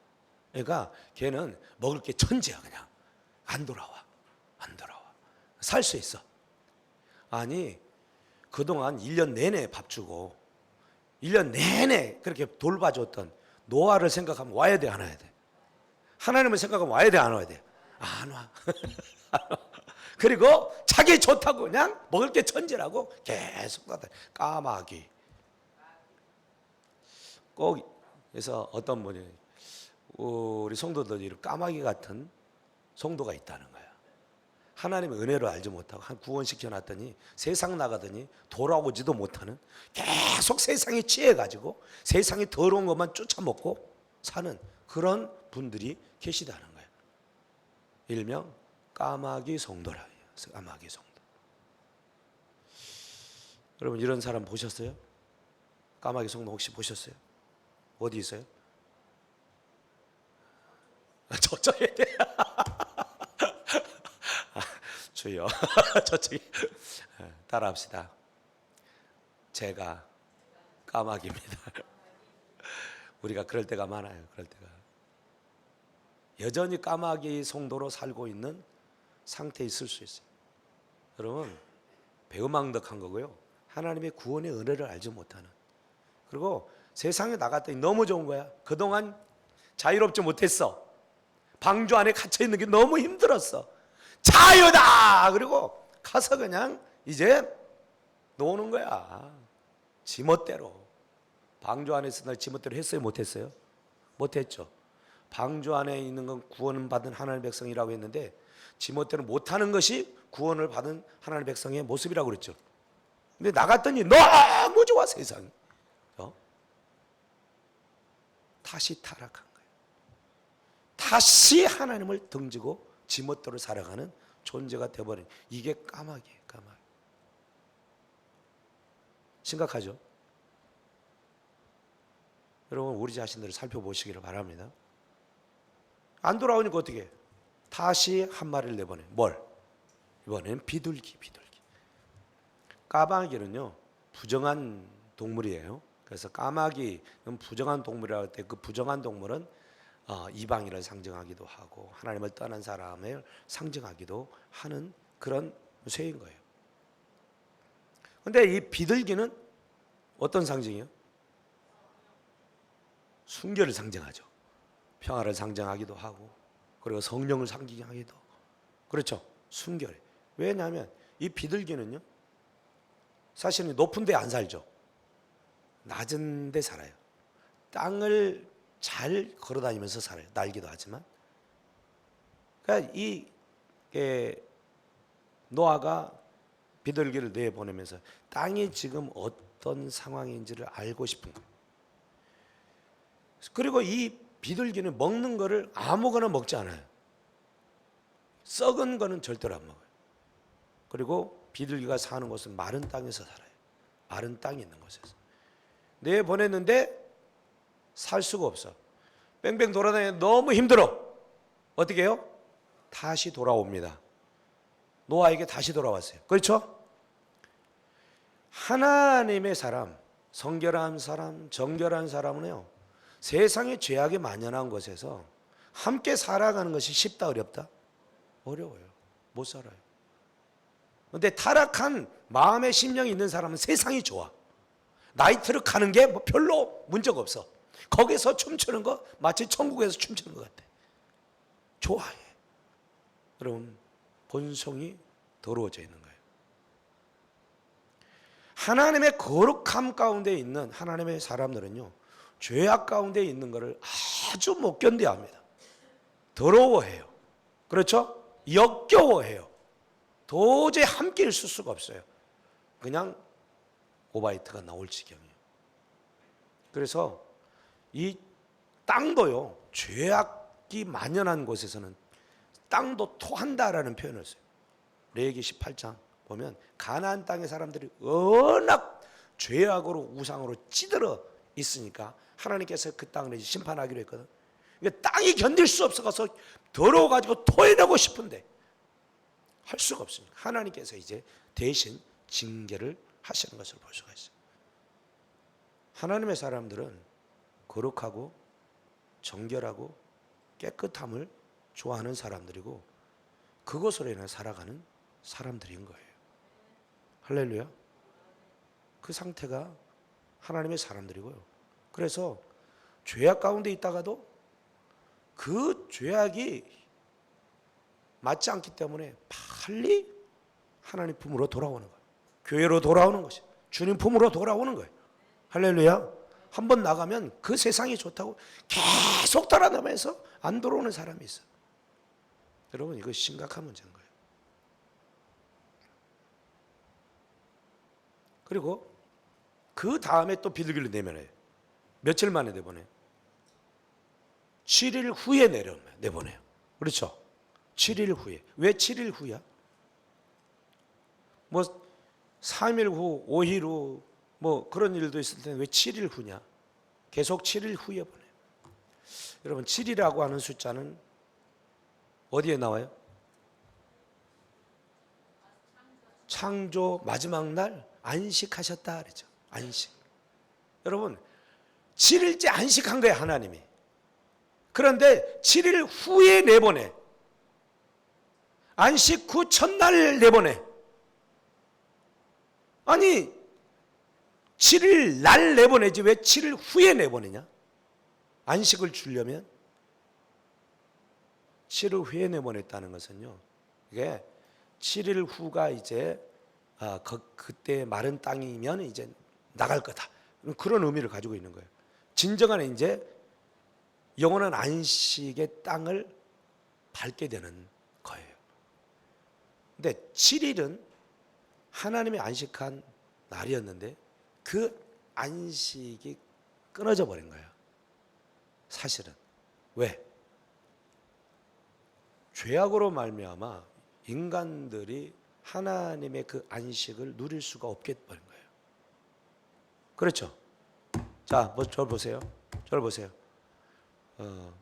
그러니까 걔는 먹을 게 천지야. 그냥 안 돌아와. 살 수 있어. 아니, 그동안 1년 내내 밥 주고 1년 내내 그렇게 돌봐줬던 노아를 생각하면 와야 돼, 안 와야 돼? 하나님을 생각하면 와야 돼, 안 와야 돼? 안 와. 그리고 자기 좋다고 그냥 먹을 게 천지라고 계속 까마귀. 꼭 그래서 어떤 분이 우리 성도들이 까마귀 같은 성도가 있다는 거야. 하나님의 은혜를 알지 못하고 한 구원시켜 놨더니 세상 나가더니 돌아오지도 못하는, 계속 세상에 취해가지고 세상에 더러운 것만 쫓아먹고 사는 그런 분들이 계시다는 거예요. 일명 까마귀 성도라 해요. 까마귀 성도. 여러분 이런 사람 보셨어요? 까마귀 성도 혹시 보셨어요? 어디 있어요? 저쪽에. 주여. 저쪽에. 따라합시다. 제가 까마귀입니다. 우리가 그럴 때가 많아요. 그럴 때가. 여전히 까마귀 성도로 살고 있는 상태에 있을 수 있어요. 여러분 배은망덕한 거고요. 하나님의 구원의 은혜를 알지 못하는. 그리고 세상에 나갔더니 너무 좋은 거야. 그동안 자유롭지 못했어. 방주 안에 갇혀 있는 게 너무 힘들었어. 자유다! 그리고 가서 그냥 이제 노는 거야. 지멋대로. 방주 안에서 날 지멋대로 했어요? 못했어요? 못했죠. 방주 안에 있는 건 구원 받은 하나님의 백성이라고 했는데 지멋대로 못하는 것이 구원을 받은 하나님의 백성의 모습이라고 그랬죠. 근데 나갔더니 너무 좋아 세상이. 다시 타락한 거예요. 다시 하나님을 등지고 지멋대로 살아가는 존재가 되어버린, 이게 까마귀예요. 까마귀. 심각하죠? 여러분 우리 자신들을 살펴보시기를 바랍니다. 안 돌아오니까 어떻게 해? 다시 한 마리를 내보내. 뭘? 이번엔 비둘기. 까마귀는요 부정한 동물이에요. 그래서 까마귀는 부정한 동물이라고 할 때 그 부정한 동물은 이방인을 상징하기도 하고 하나님을 떠난 사람을 상징하기도 하는 그런 쇠인 거예요. 그런데 이 비둘기는 어떤 상징이에요? 순결을 상징하죠. 평화를 상징하기도 하고 그리고 성령을 상징하기도. 그렇죠. 순결. 왜냐하면 이 비둘기는요 사실은 높은 데 안 살죠. 낮은 데 살아요. 땅을 잘 걸어다니면서 살아요. 날기도 하지만. 그러니까 노아가 비둘기를 내보내면서 땅이 지금 어떤 상황인지를 알고 싶은 거예요. 그리고 이 비둘기는 먹는 거를 아무거나 먹지 않아요. 썩은 거는 절대로 안 먹어요. 그리고 비둘기가 사는 곳은 마른 땅에서 살아요. 마른 땅이 있는 곳에서. 내보냈는데 살 수가 없어. 뺑뺑 돌아다니는데 너무 힘들어. 어떻게 해요? 다시 돌아옵니다. 노아에게 다시 돌아왔어요. 그렇죠? 하나님의 사람, 성결한 사람, 정결한 사람은요 세상의 죄악이 만연한 곳에서 함께 살아가는 것이 쉽다 어렵다? 어려워요. 못 살아요. 그런데 타락한 마음의 심령이 있는 사람은 세상이 좋아. 나이트를 가는 게 뭐 별로 문제가 없어. 거기서 춤추는 거 마치 천국에서 춤추는 것 같아. 좋아해. 여러분 본성이 더러워져 있는 거예요. 하나님의 거룩함 가운데 있는 하나님의 사람들은요 죄악 가운데 있는 것을 아주 못 견뎌합니다. 더러워해요. 그렇죠? 역겨워해요. 도저히 함께 있을 수가 없어요. 그냥 오바이트가 나올 지경이에요. 그래서 이 땅도요 죄악이 만연한 곳에서는 땅도 토한다라는 표현을 써요. 레위기 18장 보면 가나안 땅의 사람들이 워낙 죄악으로 우상으로 찌들어 있으니까 하나님께서 그 땅을 심판하기로 했거든. 그러니까 땅이 견딜 수 없어서 더러워가지고 토해내고 싶은데 할 수가 없습니다. 하나님께서 이제 대신 징계를 하시는 것을 볼 수가 있어요. 하나님의 사람들은 거룩하고 정결하고 깨끗함을 좋아하는 사람들이고 그것으로 인해 살아가는 사람들인 거예요. 할렐루야. 그 상태가 하나님의 사람들이고요. 그래서 죄악 가운데 있다가도 그 죄악이 맞지 않기 때문에 빨리 하나님 품으로 돌아오는 거예요. 교회로 돌아오는 것이 주님 품으로 돌아오는 거예요. 할렐루야. 한번 나가면 그 세상이 좋다고 계속 따라다니면서 안 돌아오는 사람이 있어요. 여러분 이거 심각한 문제인 거예요. 그리고 그 다음에 또 비둘기를 내보내요. 며칠 만에 내보내요. 7일 후에 내보내요. 그렇죠? 7일 후에. 왜 7일 후야? 뭐 3일 후, 5일 후 뭐 그런 일도 있을 텐데 왜 7일 후냐? 계속 7일 후에 보내요. 여러분 7이라고 하는 숫자는 어디에 나와요? 창조 마지막 날 안식하셨다 그러죠. 안식. 여러분 7일째 안식한 거예요, 하나님이. 그런데 7일 후에 내보내. 안식 후 첫날 내보내. 아니 7일 날 내보내지 왜 7일 후에 내보내냐? 안식을 주려면 7일 후에 내보냈다는 것은요, 이게 7일 후가 이제 그때 마른 땅이면 이제 나갈 거다, 그런 의미를 가지고 있는 거예요. 진정한 이제 영원한 안식의 땅을 밟게 되는 거예요. 근데 7일은 하나님이 안식한 날이었는데 그 안식이 끊어져 버린 거예요. 사실은. 왜? 죄악으로 말미암아 인간들이 하나님의 그 안식을 누릴 수가 없게 버린 거예요. 그렇죠? 자, 저를 보세요. 저를 보세요.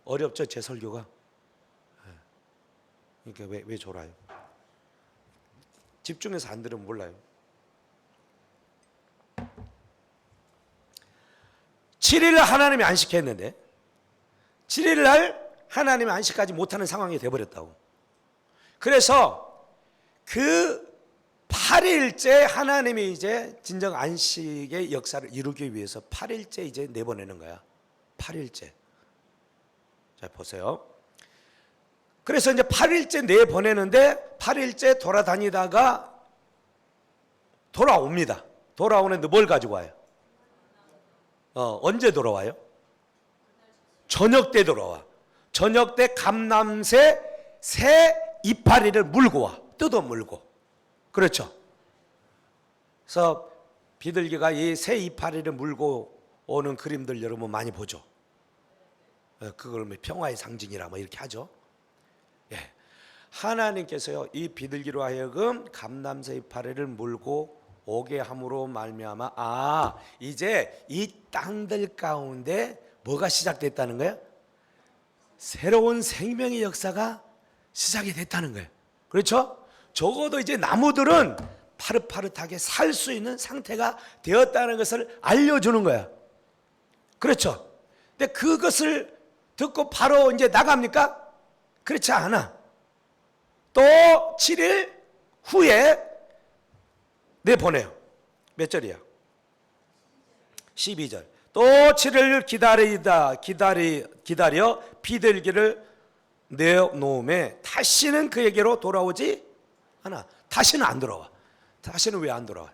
어렵죠, 제 설교가? 그러니까 왜 졸아요? 집중해서 안 들으면 몰라요. 7일을 하나님이 안식했는데 7일 날 하나님이 안식하지 못하는 상황이 되어버렸다고. 그래서 그 8일째 하나님이 이제 진정 안식의 역사를 이루기 위해서 8일째 이제 내보내는 거야. 8일째. 자, 보세요. 그래서 이제 8일째 내보내는데 8일째 돌아다니다가 돌아옵니다. 돌아오는데 뭘 가지고 와요? 언제 돌아와요? 저녁 때 돌아와. 저녁 때 감람새 새 이파리를 물고 와. 뜯어 물고. 그렇죠? 그래서 비둘기가 이 새 이파리를 물고 오는 그림들 여러분 많이 보죠? 그걸 평화의 상징이라 뭐 이렇게 하죠. 예. 하나님께서요, 이 비둘기로 하여금 감람새 이파리를 물고 오게 함으로 말미암아 이제 이 땅들 가운데 뭐가 시작됐다는 거예요? 새로운 생명의 역사가 시작이 됐다는 거예요. 그렇죠? 적어도 이제 나무들은 파릇파릇하게 살 수 있는 상태가 되었다는 것을 알려주는 거야. 그렇죠? 근데 그것을 듣고 바로 이제 나갑니까? 그렇지 않아. 또 7일 후에 내보내요. 몇 절이야? 12절. 또 7일 기다려 비둘기를 내놓음에 다시는 그에게로 돌아오지 않아. 다시는 안 돌아와. 다시는 왜 안 돌아와?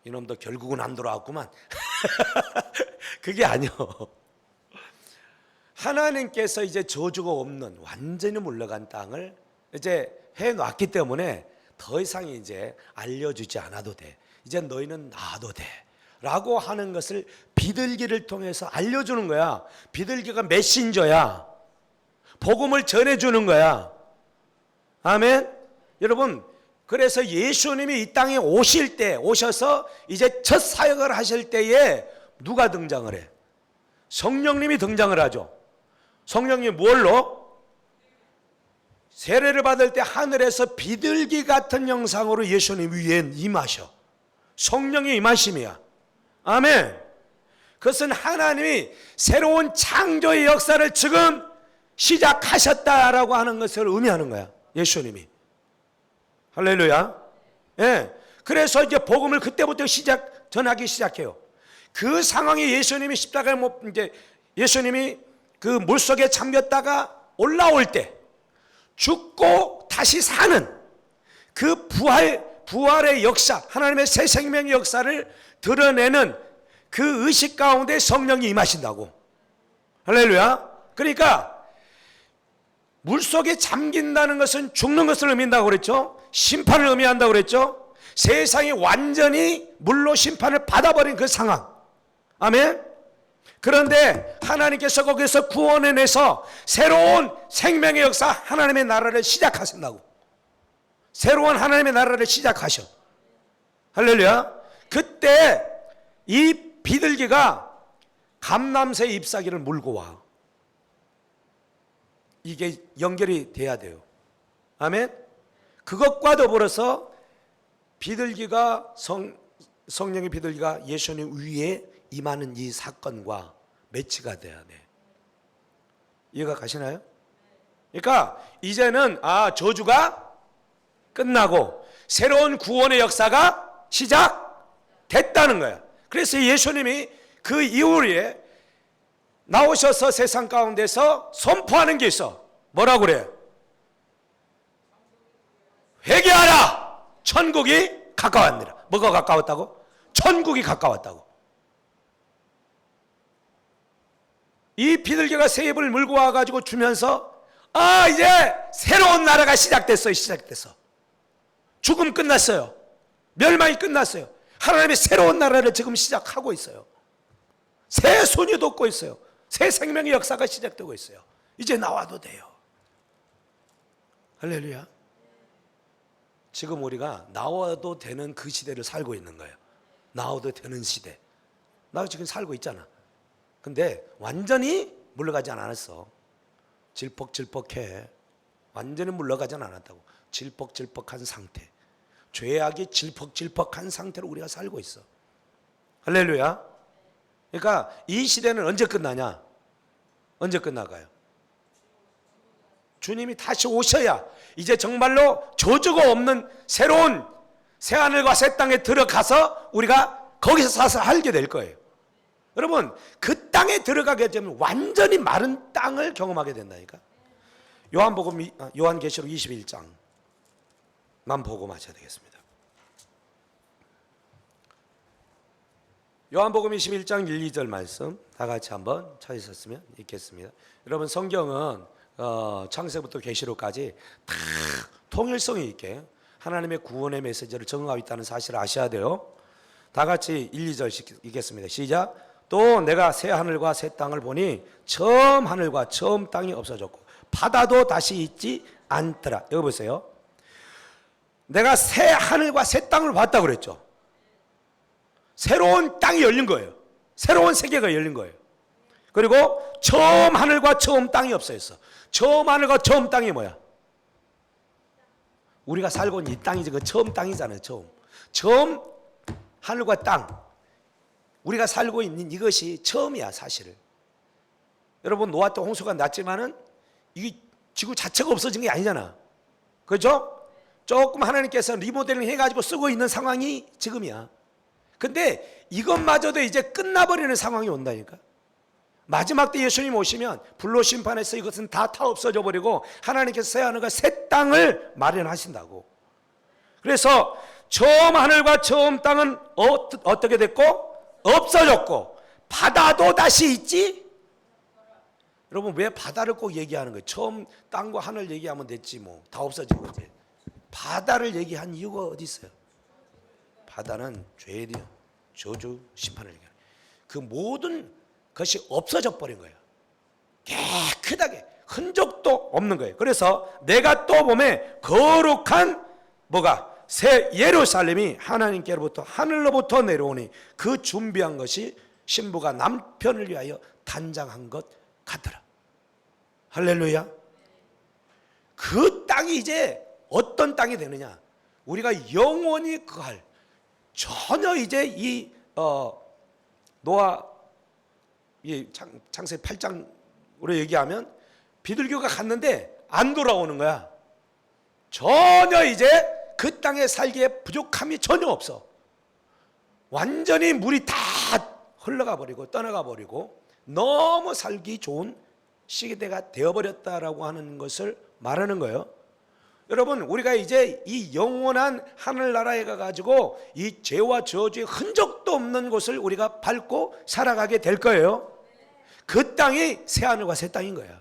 이놈도 결국은 안 돌아왔구만. 그게 아니요. 하나님께서 이제 저주가 없는 완전히 물러간 땅을 이제 해놨기 때문에 더 이상 이제 알려주지 않아도 돼. 이제 너희는 나도 돼. 라고 하는 것을 비둘기를 통해서 알려주는 거야. 비둘기가 메신저야. 복음을 전해주는 거야. 아멘. 여러분, 그래서 예수님이 이 땅에 오셔서 이제 첫 사역을 하실 때에 누가 등장을 해? 성령님이 등장을 하죠. 성령님이 뭘로? 세례를 받을 때 하늘에서 비둘기 같은 형상으로 예수님 위에 임하셔. 성령이 임하심이야. 아멘. 그것은 하나님이 새로운 창조의 역사를 지금 시작하셨다라고 하는 것을 의미하는 거야. 예수님이. 할렐루야. 예. 그래서 이제 복음을 그때부터 전하기 시작해요. 그 상황이 예수님이 십자가에 이제 예수님이 그 물속에 잠겼다가 올라올 때 죽고 다시 사는 그 부활의 역사, 하나님의 새 생명의 역사를 드러내는 그 의식 가운데 성령이 임하신다고. 할렐루야. 그러니까 물속에 잠긴다는 것은 죽는 것을 의미한다고 그랬죠. 심판을 의미한다고 그랬죠. 세상이 완전히 물로 심판을 받아버린 그 상황. 아멘. 그런데 하나님께서 거기서 구원해내서 새로운 생명의 역사, 하나님의 나라를 시작하신다고. 새로운 하나님의 나라를 시작하셔. 할렐루야. 그때 이 비둘기가 감람새 잎사귀를 물고 와. 이게 연결이 돼야 돼요. 아멘. 그것과 더불어서 비둘기가 성령의 비둘기가 예수님 위에 임하는 이 사건과 매치가 돼야 돼. 이해가 가시나요? 그러니까 이제는 저주가 끝나고 새로운 구원의 역사가 시작됐다는 거야. 그래서 예수님이 그 이후에 나오셔서 세상 가운데서 선포하는 게 있어. 뭐라고 그래? 회개하라! 천국이 가까웠느니라. 뭐가 가까웠다고? 천국이 가까웠다고. 이 비둘기가 새 잎을 물고 와가지고 주면서 이제 새로운 나라가 시작됐어요. 죽음 끝났어요. 멸망이 끝났어요. 하나님의 새로운 나라를 지금 시작하고 있어요. 새 손이 돋고 있어요. 새 생명의 역사가 시작되고 있어요. 이제 나와도 돼요. 할렐루야. 지금 우리가 나와도 되는 그 시대를 살고 있는 거예요. 나와도 되는 시대. 나 지금 살고 있잖아. 근데 완전히 물러가지 않았어. 질퍽질퍽해. 완전히 물러가지 않았다고. 질퍽질퍽한 상태. 죄악이 질퍽질퍽한 상태로 우리가 살고 있어. 할렐루야. 그러니까 이 시대는 언제 끝나냐? 언제 끝나가요? 주님이 다시 오셔야 이제 정말로 저주가 없는 새로운 새하늘과 새 땅에 들어가서 우리가 거기서 사서 살게 될 거예요. 여러분, 그 땅에 들어가게 되면 완전히 마른 땅을 경험하게 된다니까. 요한계시록 21장만 보고 마쳐야 되겠습니다. 요한복음 21장 1, 2절 말씀 다 같이 한번 찾으셨으면 있겠습니다. 여러분, 성경은 창세부터 계시록까지 다 통일성이 있게 하나님의 구원의 메시지를 적응하고 있다는 사실을 아셔야 돼요. 다 같이 1, 2절씩 읽겠습니다. 시작. 또 내가 새 하늘과 새 땅을 보니 처음 하늘과 처음 땅이 없어졌고 바다도 다시 있지 않더라. 여기 보세요. 내가 새 하늘과 새 땅을 봤다고 그랬죠. 새로운 땅이 열린 거예요. 새로운 세계가 열린 거예요. 그리고 처음 하늘과 처음 땅이 없어졌어. 처음 하늘과 처음 땅이 뭐야? 우리가 살고 있는 이 땅이지. 그 처음 땅이잖아요. 처음 하늘과 땅. 우리가 살고 있는 이것이 처음이야, 사실. 여러분, 노아 때 홍수가 났지만은 이 지구 자체가 없어진 게 아니잖아. 그렇죠? 조금 하나님께서 리모델링 해가지고 쓰고 있는 상황이 지금이야. 근데 이것마저도 이제 끝나버리는 상황이 온다니까. 마지막 때 예수님 오시면 불로 심판해서 이것은 다 없어져 버리고 하나님께서 새 하늘과 새 땅을 마련하신다고. 그래서 처음 하늘과 처음 땅은 어떻게 됐고? 없어졌고 바다도 다시 있지? 여러분, 왜 바다를 꼭 얘기하는 거예요? 처음 땅과 하늘 얘기하면 됐지 뭐. 다 없어진 거지. 바다를 얘기한 이유가 어디 있어요? 바다는 죄에 대한 저주 심판을 얘기하는 그 모든 것이 없어져 버린 거예요. 깨끗하게 흔적도 없는 거예요. 그래서 내가 또 보면 거룩한 뭐가 새 예루살렘이 하나님께로부터 하늘로부터 내려오니 그 준비한 것이 신부가 남편을 위하여 단장한 것 같더라. 할렐루야. 그 땅이 이제 어떤 땅이 되느냐? 우리가 영원히 거할 전혀 이제 이 노아 이 창세기 8장으로 얘기하면 비둘기가 갔는데 안 돌아오는 거야. 전혀 이제 그 땅에 살기에 부족함이 전혀 없어. 완전히 물이 다 흘러가 버리고 떠나가 버리고 너무 살기 좋은 시대가 되어버렸다라고 하는 것을 말하는 거예요. 여러분, 우리가 이제 이 영원한 하늘나라에 가가지고 이 죄와 저주의 흔적도 없는 곳을 우리가 밟고 살아가게 될 거예요. 그 땅이 새 하늘과 새 땅인 거야.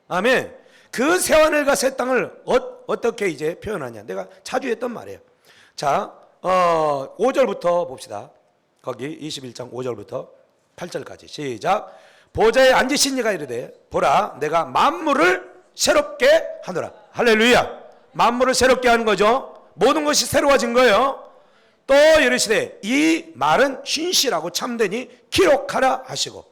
아멘. 그 새하늘과 새 땅을 어떻게 이제 표현하냐. 내가 자주 했던 말이에요. 자, 5절부터 봅시다. 거기 21장 5절부터 8절까지 시작. 보좌에 앉으신 이가 이르되 보라 내가 만물을 새롭게 하노라. 할렐루야. 만물을 새롭게 하는 거죠. 모든 것이 새로워진 거예요. 또 이르시되 이 말은 신실하고 참되니 기록하라 하시고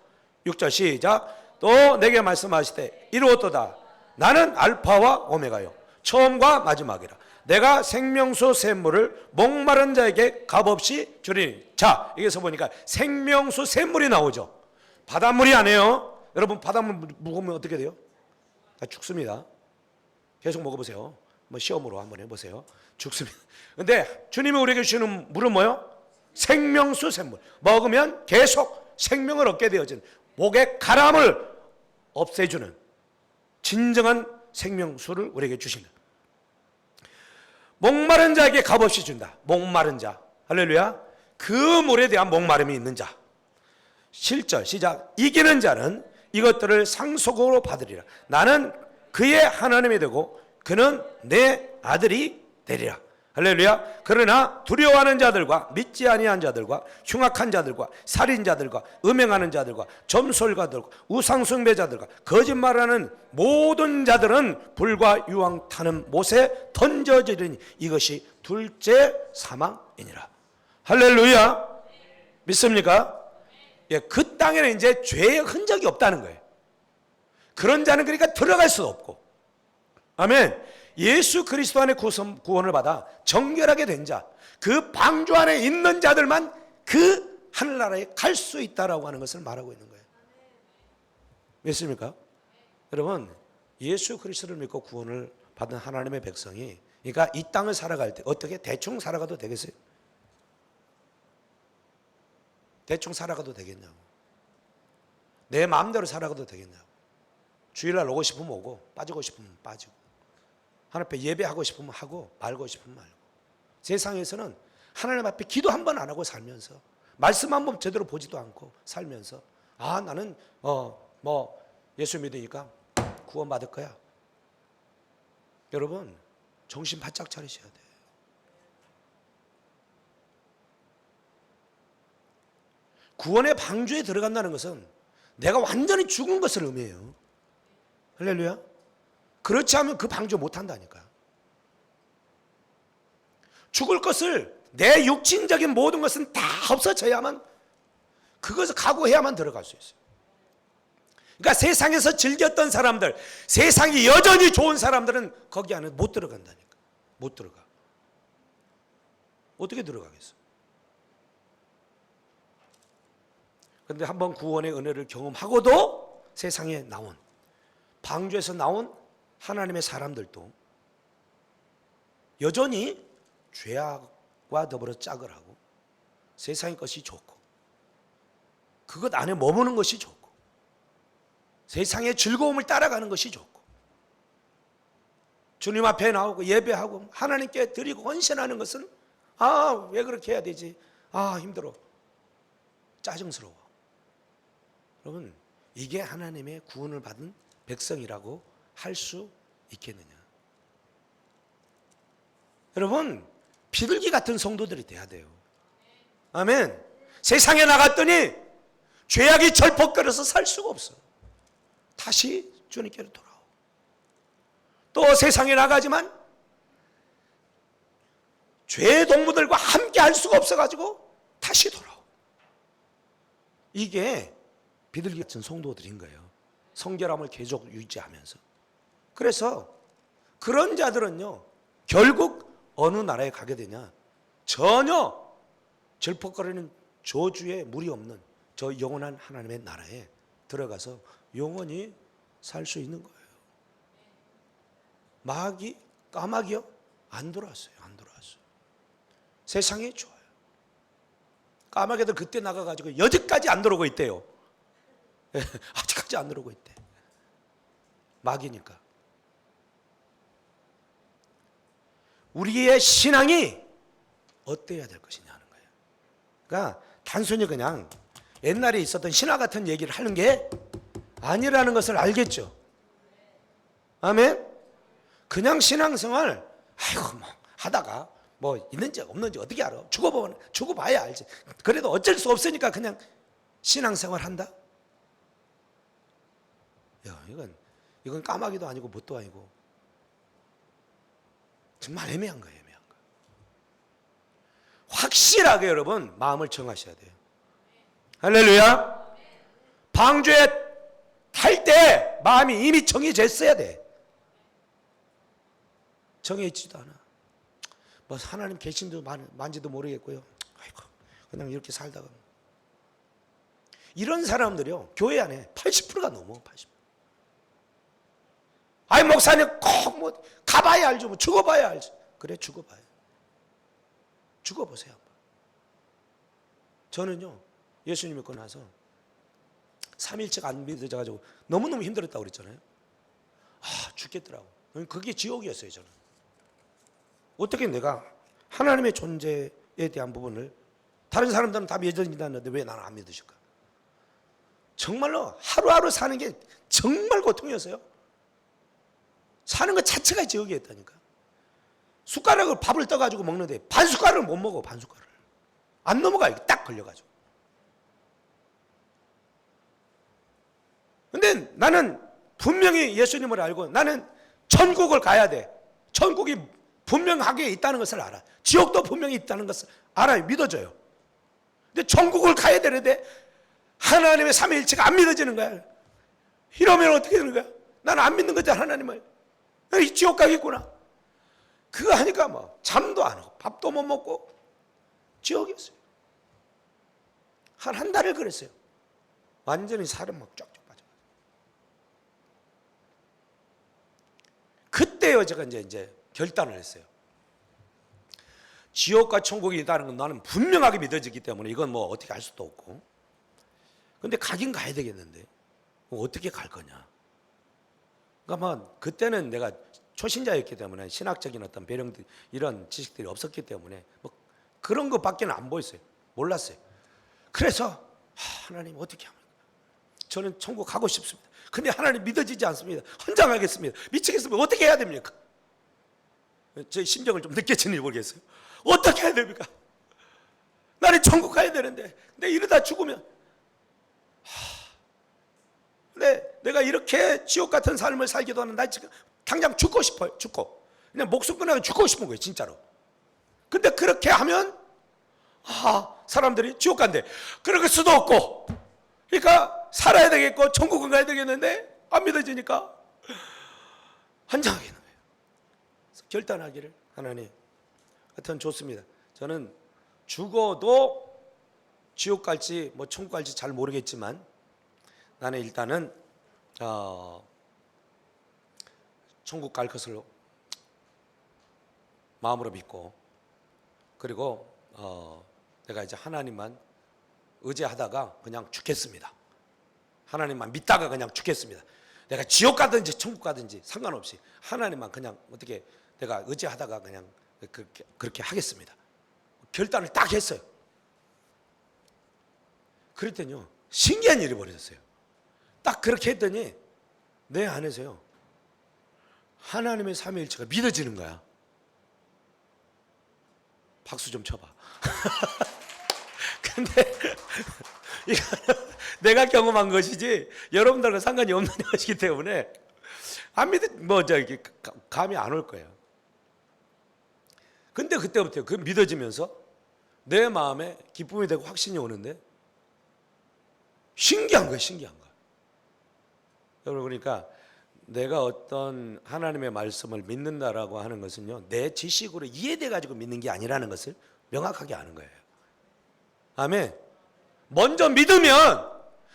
6절 시작. 또 내게 말씀하시되 이루었도다. 나는 알파와 오메가요 처음과 마지막이라. 내가 생명수 샘물을 목마른 자에게 값없이 주리니. 자, 여기서 보니까 생명수 샘물이 나오죠. 바닷물이 아니에요. 여러분 바닷물 먹으면 어떻게 돼요? 다 죽습니다. 계속 먹어보세요. 뭐 시험으로 한번 해보세요. 죽습니다. 근데 주님이 우리에게 주시는 물은 뭐요? 생명수 샘물. 먹으면 계속 생명을 얻게 되어진, 목의 가람을 없애주는 진정한 생명수를 우리에게 주시는, 목마른 자에게 값없이 준다. 목마른 자, 할렐루야. 그 물에 대한 목마름이 있는 자. 7절 시작. 이기는 자는 이것들을 상속으로 받으리라. 나는 그의 하나님이 되고 그는 내 아들이 되리라. 할렐루야. 그러나 두려워하는 자들과 믿지 아니한 자들과 흉악한 자들과 살인자들과 음행하는 자들과 점술가들과 우상숭배자들과 거짓말하는 모든 자들은 불과 유황 타는 못에 던져지리니 이것이 둘째 사망이니라. 할렐루야. 믿습니까? 예, 그 땅에는 이제 죄의 흔적이 없다는 거예요. 그런 자는 그러니까 들어갈 수 없고, 아멘. 예수 그리스도 안에 구원을 받아 정결하게 된 자, 그 방주 안에 있는 자들만 그 하늘나라에 갈 수 있다라고 하는 것을 말하고 있는 거예요. 믿습니까? 여러분, 예수 그리스도를 믿고 구원을 받은 하나님의 백성이, 그러니까 이 땅을 살아갈 때 어떻게 대충 살아가도 되겠어요? 대충 살아가도 되겠냐고. 내 마음대로 살아가도 되겠냐고. 주일날 오고 싶으면 오고 빠지고 싶으면 빠지고, 하나님 앞에 예배하고 싶으면 하고 말고 싶으면 말고. 세상에서는 하나님 앞에 기도 한 번 안 하고 살면서, 말씀 한 번 제대로 보지도 않고 살면서, 아 나는 예수 믿으니까 구원 받을 거야. 여러분 정신 바짝 차리셔야 돼요. 구원의 방주에 들어간다는 것은 내가 완전히 죽은 것을 의미해요. 할렐루야. 그렇지 않으면 그 방주 못 한다니까. 죽을 것을, 내 육신적인 모든 것은 다 없어져야만, 그것을 각오해야만 들어갈 수 있어요. 그러니까 세상에서 즐겼던 사람들, 세상이 여전히 좋은 사람들은 거기 안에 못 들어간다니까. 못 들어가. 어떻게 들어가겠어? 그런데 한번 구원의 은혜를 경험하고도 세상에 나온, 방주에서 나온 하나님의 사람들도 여전히 죄악과 더불어 짝을 하고 세상의 것이 좋고 그것 안에 머무는 것이 좋고 세상의 즐거움을 따라가는 것이 좋고 주님 앞에 나오고 예배하고 하나님께 드리고 헌신하는 것은, 아 왜 그렇게 해야 되지? 아 힘들어, 짜증스러워. 여러분, 이게 하나님의 구원을 받은 백성이라고 할 수 있겠느냐? 여러분, 비둘기 같은 성도들이 돼야 돼요. 아멘. 세상에 나갔더니 죄악이 절폭거려서 살 수가 없어. 다시 주님께로 돌아오. 또 세상에 나가지만 죄의 동무들과 함께 할 수가 없어가지고 다시 돌아오. 이게 비둘기 같은 성도들인 거예요. 성결함을 계속 유지하면서. 그래서 그런 자들은요, 결국 어느 나라에 가게 되냐? 전혀 절폭거리는 저주의 물이 없는 저 영원한 하나님의 나라에 들어가서 영원히 살 수 있는 거예요. 마귀, 까마귀요? 안 돌아왔어요. 안 돌아왔어요. 세상이 좋아요. 까마귀들 그때 나가가지고 여지까지 안 들어오고 있대요. 아직까지 안 들어오고 있대. 마귀니까. 우리의 신앙이 어때야 될 것이냐 하는 거예요. 그러니까 단순히 그냥 옛날에 있었던 신화 같은 얘기를 하는 게 아니라는 것을 알겠죠. 아멘. 그냥 신앙생활 아이고 뭐 하다가 뭐 있는지 없는지 어떻게 알아? 죽어봐야 알지. 그래도 어쩔 수 없으니까 그냥 신앙생활 한다. 야, 이건 까마귀도 아니고 뭣도 아니고 정말 애매한 거예요. 애매한 거. 확실하게 여러분 마음을 정하셔야 돼요. 할렐루야. 방주에 탈 때 마음이 이미 정해졌어야 돼. 정해있지도 않아. 뭐 하나님 계신도 만지도 모르겠고요. 아이고 그냥 이렇게 살다가 이런 사람들이요 교회 안에 80%가 넘어. 80%. 아이 목사님 꼭 뭐 가봐야 알죠. 뭐 죽어봐야 알죠. 그래 죽어봐요. 죽어보세요. 저는요 예수님 믿고 나서 3일째가 안 믿어져가지고 너무너무 힘들었다고 그랬잖아요. 죽겠더라고. 그게 지옥이었어요. 저는 어떻게 내가 하나님의 존재에 대한 부분을 다른 사람들은 다 믿어진다는데 왜 나는 안 믿으실까? 정말로 하루하루 사는 게 정말 고통이었어요. 사는 것 자체가 지옥이었다니까. 숟가락을 밥을 떠가지고 먹는데 반 숟가락을 못 먹어. 반 숟가락을 안 넘어가요. 딱 걸려가지고. 근데 나는 분명히 예수님을 알고 나는 천국을 가야 돼. 천국이 분명하게 있다는 것을 알아. 지옥도 분명히 있다는 것을 알아요. 믿어져요. 근데 천국을 가야 되는데 하나님의 삼위일체가 안 믿어지는 거야. 이러면 어떻게 되는 거야? 나는 안 믿는 거잖아. 하나님을. 이 지옥 가겠구나. 그거 하니까 뭐 잠도 안 오고 밥도 못 먹고 지옥이었어요. 한 달을 그랬어요. 완전히 살은 막 쫙쫙 빠져. 그때요 제가 이제 결단을 했어요. 지옥과 천국이 있다는 건 나는 분명하게 믿어지기 때문에 이건 뭐 어떻게 할 수도 없고. 근데 가긴 가야 되겠는데 어떻게 갈 거냐. 그러니까 뭐 그때는 내가 초신자였기 때문에 신학적인 어떤 배령들 이런 지식들이 없었기 때문에 뭐 그런 것밖에는 안 보였어요. 몰랐어요. 그래서 하나님 어떻게 하면 저는 천국 가고 싶습니다. 근데 하나님 믿어지지 않습니다. 헌장하겠습니다. 미치겠습니다. 어떻게 해야 됩니까? 제 심정을 좀 느껴지는지 모르겠어요. 어떻게 해야 됩니까? 나는 천국 가야 되는데 근데 이러다 죽으면 근데 내가 이렇게 지옥 같은 삶을 살기도 하는 나 지금 당장 죽고 싶어요. 죽고 그냥 목숨 끊어서 죽고 싶은 거예요. 진짜로. 근데 그렇게 하면 사람들이 지옥 간대. 그럴 수도 없고 그러니까 살아야 되겠고 천국은 가야 되겠는데 안 믿어지니까 환장하겠는 거예요. 그래서 결단하기를 하나님 하여튼 좋습니다. 저는 죽어도 지옥 갈지 뭐 천국 갈지 잘 모르겠지만 나는 일단은 천국 갈 것을 마음으로 믿고 그리고 내가 이제 하나님만 의지하다가 그냥 죽겠습니다. 하나님만 믿다가 그냥 죽겠습니다. 내가 지옥 가든지 천국 가든지 상관없이 하나님만 그냥 어떻게 내가 의지하다가 그냥 그렇게 하겠습니다. 결단을 딱 했어요. 그랬더니요 신기한 일이 벌어졌어요. 딱 그렇게 했더니 내 안에서요 하나님의 삼위일체가 믿어지는 거야. 박수 좀 쳐봐. 근데 이거 내가 경험한 것이지 여러분들과 상관이 없는 것이기 때문에 안 감이 안 올 거예요. 근데 그때부터 그 믿어지면서 내 마음에 기쁨이 되고 확신이 오는데 신기한 거예요. 신기한 거. 여러분 그러니까 내가 어떤 하나님의 말씀을 믿는다라고 하는 것은요 내 지식으로 이해돼 가지고 믿는 게 아니라는 것을 명확하게 아는 거예요. 아멘. 먼저 믿으면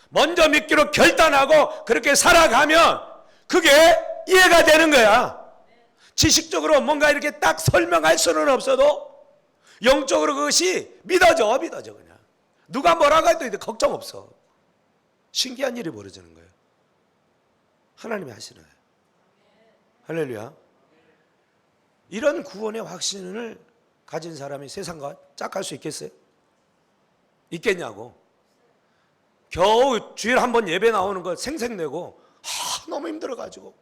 먼저 믿기로 결단하고 그렇게 살아가면 그게 이해가 되는 거야. 지식적으로 뭔가 이렇게 딱 설명할 수는 없어도 영적으로 그것이 믿어져 그냥. 누가 뭐라고 해도 걱정 없어. 신기한 일이 벌어지는 거예요. 하나님이 하시는 거예요. 할렐루야. 이런 구원의 확신을 가진 사람이 세상과 짝할 수 있겠어요? 있겠냐고. 겨우 주일 한 번 예배 나오는 거 생색내고 너무 힘들어가지고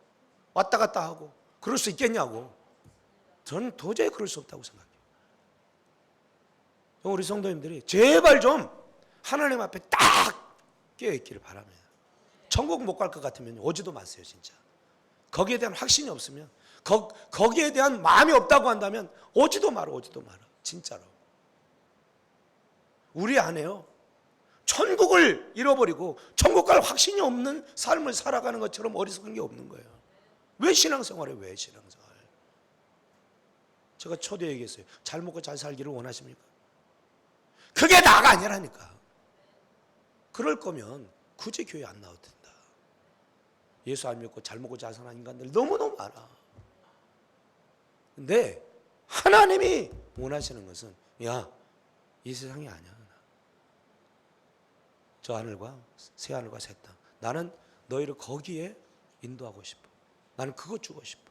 왔다 갔다 하고 그럴 수 있겠냐고. 저는 도저히 그럴 수 없다고 생각해요. 우리 성도님들이 제발 좀 하나님 앞에 딱 깨어있기를 바랍니다. 천국 못 갈 것 같으면 오지도 마세요. 진짜 거기에 대한 확신이 없으면, 거기에 대한 마음이 없다고 한다면 오지도 마라. 진짜로. 우리 안에요, 천국을 잃어버리고 천국 갈 확신이 없는 삶을 살아가는 것처럼 어리석은 게 없는 거예요. 왜 신앙생활에 왜 신앙생활? 제가 초대에 얘기했어요. 잘 먹고 잘 살기를 원하십니까? 그게 나가 아니라니까. 그럴 거면 굳이 교회 안 나와도 된다. 예수 안 믿고 잘 먹고 잘 사는 인간들 너무너무 많아. 근데 하나님이 원하시는 것은, 야, 이 세상이 아니야. 저 하늘과 새 하늘과 새 땅, 나는 너희를 거기에 인도하고 싶어. 나는 그거 주고 싶어.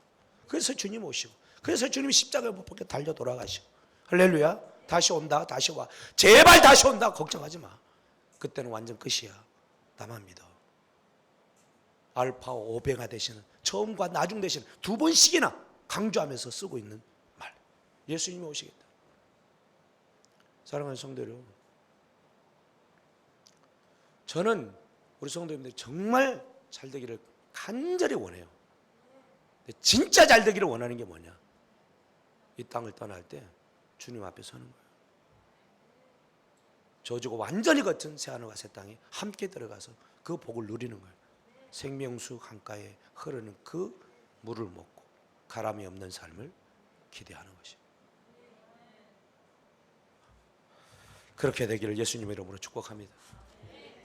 그래서 주님 오시고, 그래서 주님이 십자가에 못 박혀 달려 돌아가시고, 할렐루야, 다시 온다, 다시 와, 제발 다시 온다, 걱정하지 마. 그때는 완전 끝이야. 나만 믿어. 알파와 오베가 되시는, 처음과 나중 되시는, 두 번씩이나 강조하면서 쓰고 있는 말, 예수님이 오시겠다. 사랑하는 성도 여러분, 저는 우리 성도님들이 정말 잘 되기를 간절히 원해요. 근데 진짜 잘 되기를 원하는 게 뭐냐? 이 땅을 떠날 때 주님 앞에 서는 거예요. 저주고 완전히 거친 새하늘과 새 땅에 함께 들어가서 그 복을 누리는 거예요. 생명수 강가에 흐르는 그 물을 먹고 가람이 없는 삶을 기대하는 것이. 그렇게 되기를 예수님의 이름으로 축복합니다.